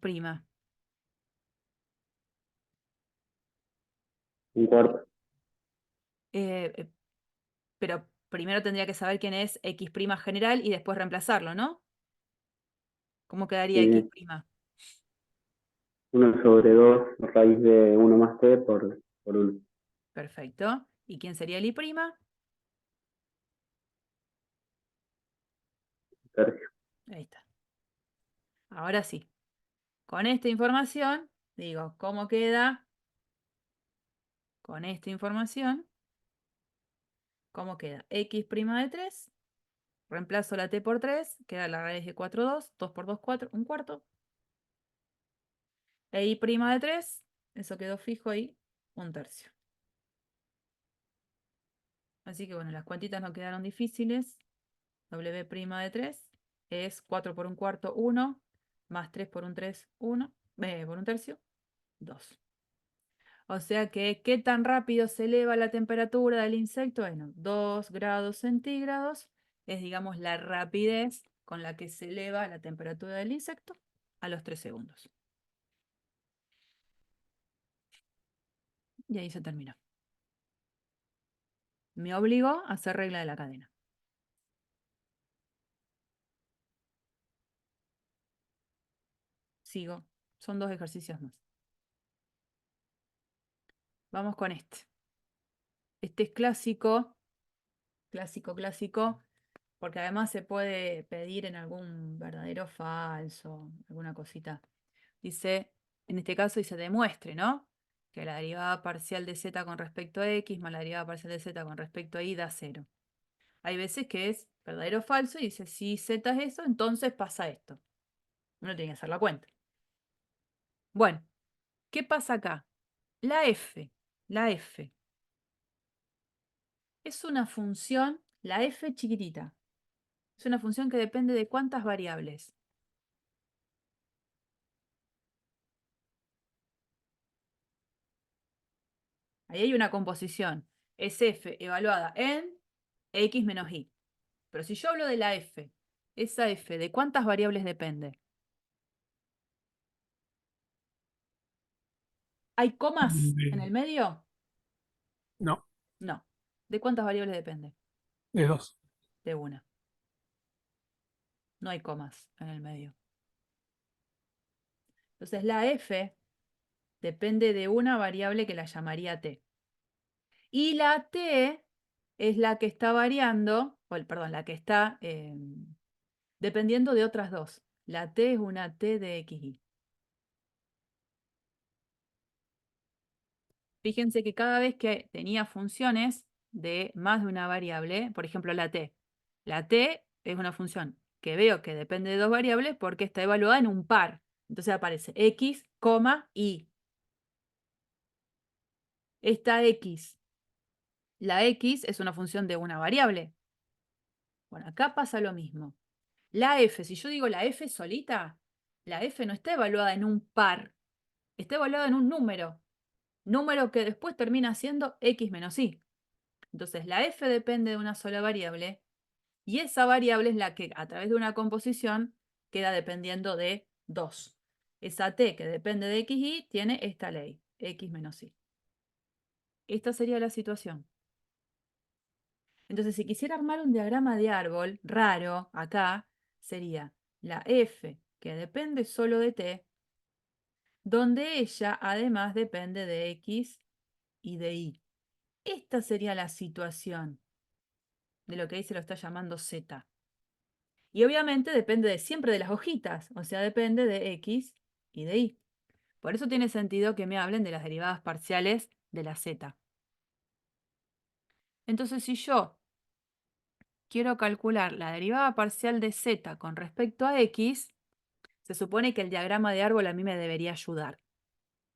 Un cuarto. Eh, pero primero tendría que saber quién es x' general y después reemplazarlo, ¿no? ¿Cómo quedaría x'? Sí. 1/2 raíz de 1 más t por 1. Perfecto. ¿Y quién sería el y'? Tercio. Ahí está. Ahora sí. Con esta información, digo, ¿cómo queda? Con esta información, ¿cómo queda? X' de 3. Reemplazo la t por 3. Queda la raíz de 4, 2. 2 por 2, 4. Un cuarto. E y' de 3. Eso quedó fijo ahí. Un tercio. Así que bueno, las cuentitas no quedaron difíciles. W' de 3 es 4 por un cuarto, 1, más 3 por un 3, 1, por un tercio, 2. O sea que, ¿qué tan rápido se eleva la temperatura del insecto? Bueno, 2 grados centígrados es, digamos, la rapidez con la que se eleva la temperatura del insecto a los 3 segundos. Y ahí se terminó. Me obligó a hacer regla de la cadena. Sigo. Son 2 ejercicios más. Vamos con este. Este es clásico, clásico, clásico. porque además se puede pedir en algún verdadero o falso, alguna cosita. Dice, en este caso dice demuestre, ¿no? Que la derivada parcial de z con respecto a x más la derivada parcial de z con respecto a y da 0. Hay veces que es verdadero o falso y dice, si z es eso, entonces pasa esto. Uno tiene que hacer la cuenta. Bueno, ¿qué pasa acá? La f es una función, la f chiquitita, es una función que depende de cuántas variables. Ahí hay una composición. Es f evaluada en x menos y. Pero si yo hablo de la f, esa f, ¿de cuántas variables depende? ¿Hay comas en el medio? No, No. ¿De cuántas variables depende? de 2. De una. No hay comas en el medio. Entonces la f depende de una variable que la llamaría t. Y la t es la que está variando, perdón, la que está dependiendo de otras dos. La t es una t de xy. Fíjense que cada vez que tenía funciones de más de una variable, por ejemplo la t es una función que veo que depende de dos variables porque está evaluada en un par. Entonces aparece x, y. Esta x, la x es una función de una variable. Bueno, acá pasa lo mismo. La f, si yo digo la f solita, la f no está evaluada en un par, está evaluada en un número que después termina siendo x menos y. Entonces la f depende de una sola variable y esa variable es la que a través de una composición queda dependiendo de 2. Esa t que depende de x y tiene esta ley, x menos y. Esta sería la situación. Entonces, si quisiera armar un diagrama de árbol raro acá, sería la f que depende solo de t, donde ella además depende de x y de y. Esta sería la situación de lo que ahí se lo está llamando z. Y obviamente depende siempre de las hojitas, o sea, depende de x y de y. Por eso tiene sentido que me hablen de las derivadas parciales de la z. Entonces, si yo quiero calcular la derivada parcial de z con respecto a x, se supone que el diagrama de árbol a mí me debería ayudar,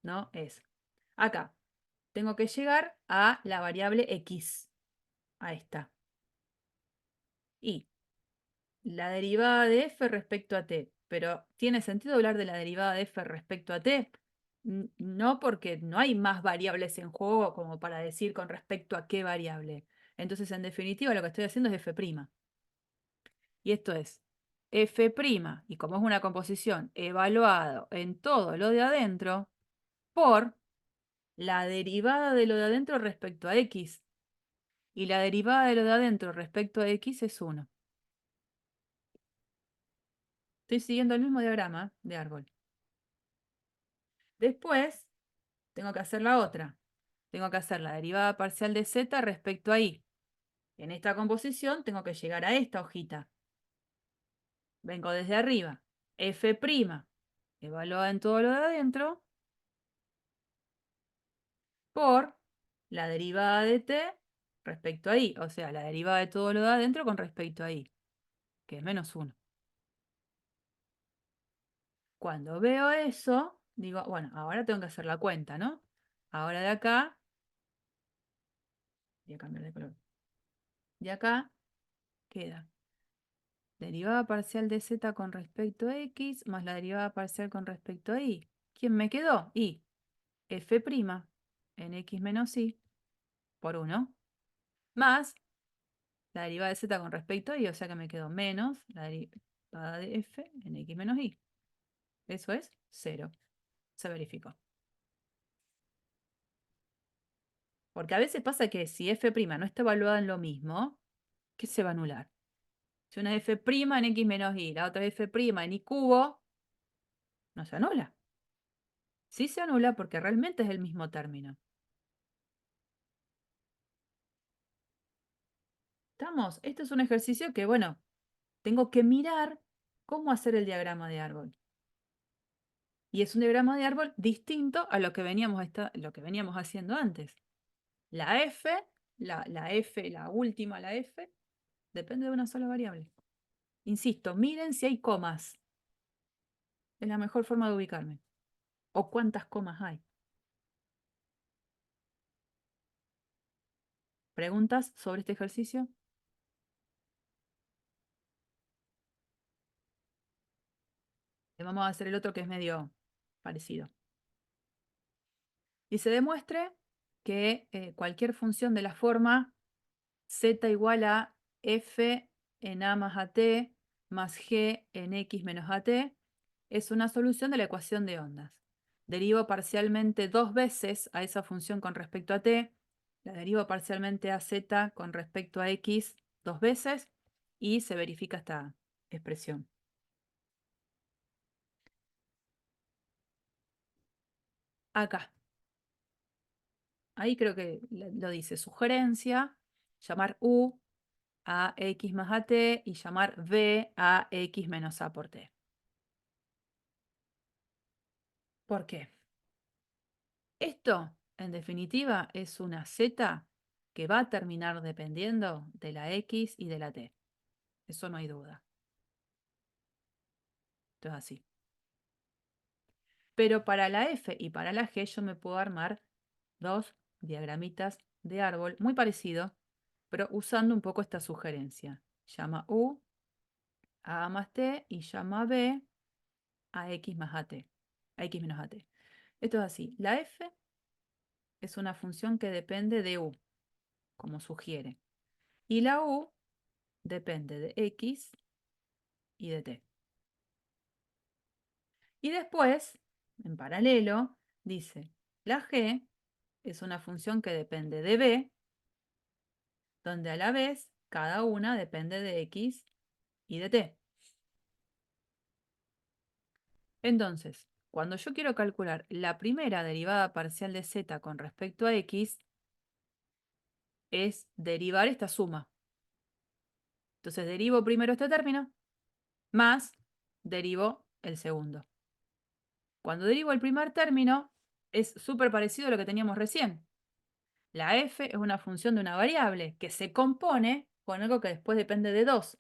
¿no? Es acá. Tengo que llegar a la variable x, a esta. Y la derivada de f respecto a t. Pero ¿tiene sentido hablar de la derivada de f respecto a t? No, porque no hay más variables en juego como para decir con respecto a qué variable. Entonces, en definitiva, lo que estoy haciendo es f'. Y esto es f', y como es una composición evaluado en todo lo de adentro, por la derivada de lo de adentro respecto a x. Y la derivada de lo de adentro respecto a x es 1. Estoy siguiendo el mismo diagrama de árbol. Después, tengo que hacer la otra. Tengo que hacer la derivada parcial de z respecto a y. En esta composición tengo que llegar a esta hojita. Vengo desde arriba. f', evaluada en todo lo de adentro, por la derivada de t respecto a y. O sea, la derivada de todo lo de adentro con respecto a y, que es menos 1. Cuando veo eso, digo, bueno, ahora tengo que hacer la cuenta, ¿no? Ahora de acá, voy a cambiar de color. De acá queda derivada parcial de z con respecto a x más la derivada parcial con respecto a y. ¿Quién me quedó? Y f' en x menos y por 1 más la derivada de z con respecto a y, o sea que me quedó menos la derivada de f en x menos y. Eso es 0. Se verificó. Porque a veces pasa que si f' no está evaluada en lo mismo, ¿qué se va a anular? Si una f' en x menos y, la otra f' en y cubo, no se anula. Sí se anula porque realmente es el mismo término. ¿Estamos? Este es un ejercicio que, bueno, tengo que mirar cómo hacer el diagrama de árbol. Y es un diagrama de árbol distinto a lo que veníamos haciendo antes. La F, la última, la F, depende de una sola variable. Insisto, miren si hay comas. Es la mejor forma de ubicarme. O cuántas comas hay. ¿Preguntas sobre este ejercicio? Y vamos a hacer el otro que es medio parecido. Y se demuestre que cualquier función de la forma z igual a f en a más at más g en x menos at es una solución de la ecuación de ondas. Derivo parcialmente dos veces a esa función con respecto a t, la derivo parcialmente a z con respecto a x dos veces y se verifica esta expresión. Acá. Ahí creo que lo dice. Sugerencia, llamar u a x más a t y llamar v a x menos a por t. ¿Por qué? Esto, en definitiva, es una z que va a terminar dependiendo de la x y de la t. Eso no hay duda. Esto es así. Pero para la f y para la g yo me puedo armar dos diagramitas de árbol muy parecidos, pero usando un poco esta sugerencia. Llama u a más t y llama b a x más a t, a x menos a t. Esto es así. La f es una función que depende de u, como sugiere. Y la u depende de x y de t. Y después, en paralelo, dice, la g es una función que depende de b, donde a la vez cada una depende de x y de t. Entonces, cuando yo quiero calcular la primera derivada parcial de z con respecto a x, es derivar esta suma. Entonces derivo primero este término, más derivo el segundo. Cuando derivo el primer término, es súper parecido a lo que teníamos recién. La f es una función de una variable que se compone con algo que después depende de 2.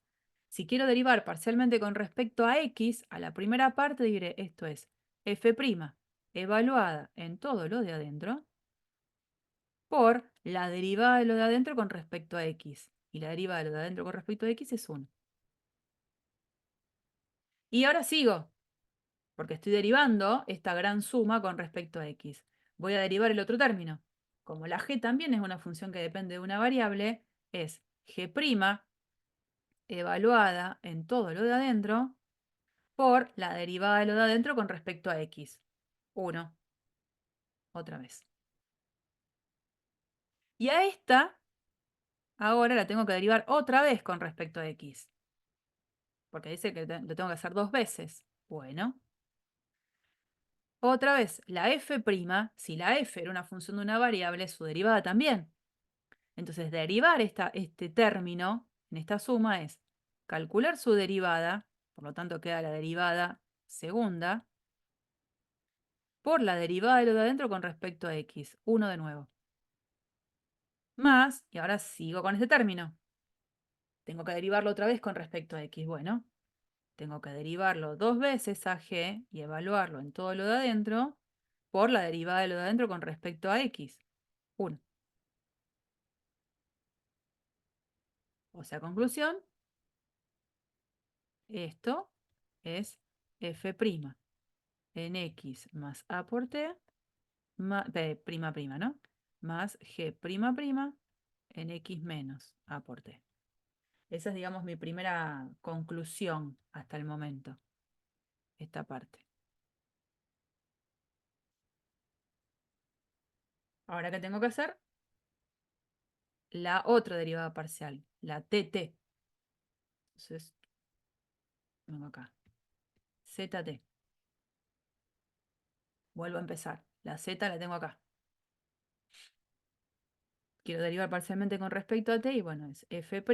Si quiero derivar parcialmente con respecto a x, a la primera parte diré esto es f' evaluada en todo lo de adentro por la derivada de lo de adentro con respecto a x. Y la derivada de lo de adentro con respecto a x es 1. Y ahora sigo, porque estoy derivando esta gran suma con respecto a x. Voy a derivar el otro término. Como la g también es una función que depende de una variable, es g' evaluada en todo lo de adentro por la derivada de lo de adentro con respecto a x. 1. Otra vez. Y a esta, ahora la tengo que derivar otra vez con respecto a x. Porque dice que lo tengo que hacer dos veces. Bueno. Otra vez, la f', si la f era una función de una variable, su derivada también. Entonces, derivar este término en esta suma es calcular su derivada, por lo tanto queda la derivada segunda, por la derivada de lo de adentro con respecto a x. 1 de nuevo. Más, y ahora sigo con este término. Tengo que derivarlo otra vez con respecto a x. Bueno, tengo que derivarlo dos veces a g y evaluarlo en todo lo de adentro por la derivada de lo de adentro con respecto a x. 1. O sea, conclusión, esto es f' en x más a por t, prima prima, ¿no? Más g' en x menos a por t. Esa es, digamos, mi primera conclusión hasta el momento, esta parte. Ahora, ¿qué tengo que hacer? La otra derivada parcial, la tt. Entonces, vengo acá. Zt. Vuelvo a empezar. La z la tengo acá. quiero derivar parcialmente con respecto a t, y bueno, es f'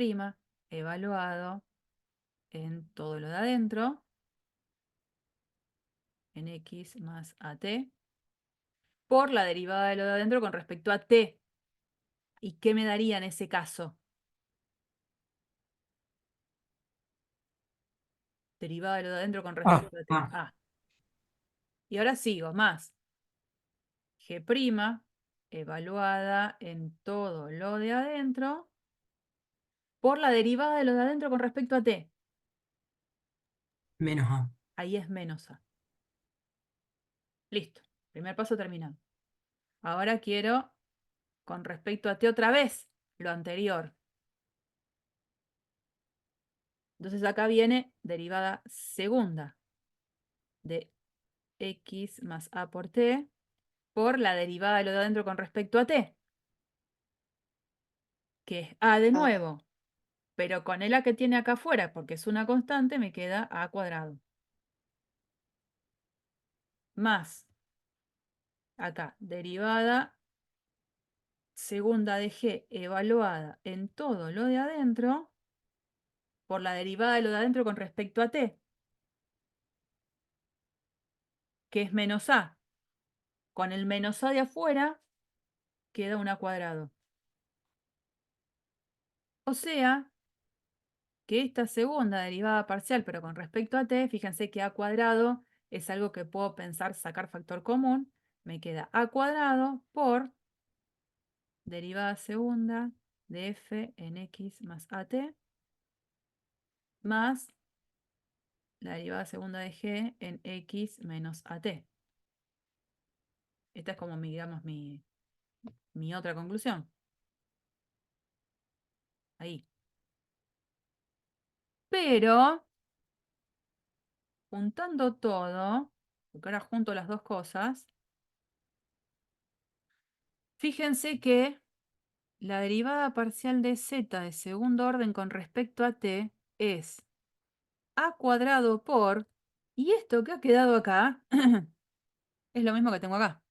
evaluado en todo lo de adentro, en x más at, por la derivada de lo de adentro con respecto a t. ¿Y qué me daría en ese caso? Derivada de lo de adentro con respecto a t. Ah, Y ahora sigo, más g' evaluada en todo lo de adentro por la derivada de lo de adentro con respecto a t. menos A. Ahí es menos a. Listo. Primer paso terminado. Ahora quiero, con respecto a t otra vez, lo anterior. Entonces acá viene derivada segunda de x más a por t por la derivada de lo de adentro con respecto a t, que es a de nuevo, pero con el a que tiene acá afuera, porque es una constante, me queda a cuadrado. Más, acá, derivada segunda de g evaluada en todo lo de adentro por la derivada de lo de adentro con respecto a t, que es menos a. Con el menos a de afuera queda un a cuadrado. O sea que esta segunda derivada parcial, pero con respecto a t, fíjense que a cuadrado es algo que puedo pensar sacar factor común. Me queda a cuadrado por derivada segunda de f en x más at más la derivada segunda de g en x menos at. Esta es como digamos, mi otra conclusión. Ahí. Pero, juntando todo, porque ahora junto las dos cosas, fíjense que la derivada parcial de z de segundo orden con respecto a t es a cuadrado por, y esto que ha quedado acá, es lo mismo que tengo acá.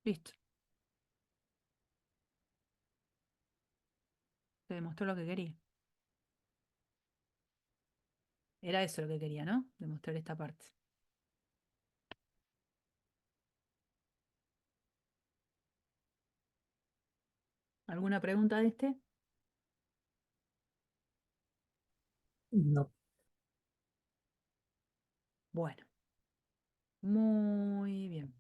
Listo. Se demostró lo que quería. Era eso lo que quería, ¿no? Demostrar esta parte. ¿Alguna pregunta de este? No. Bueno, muy bien.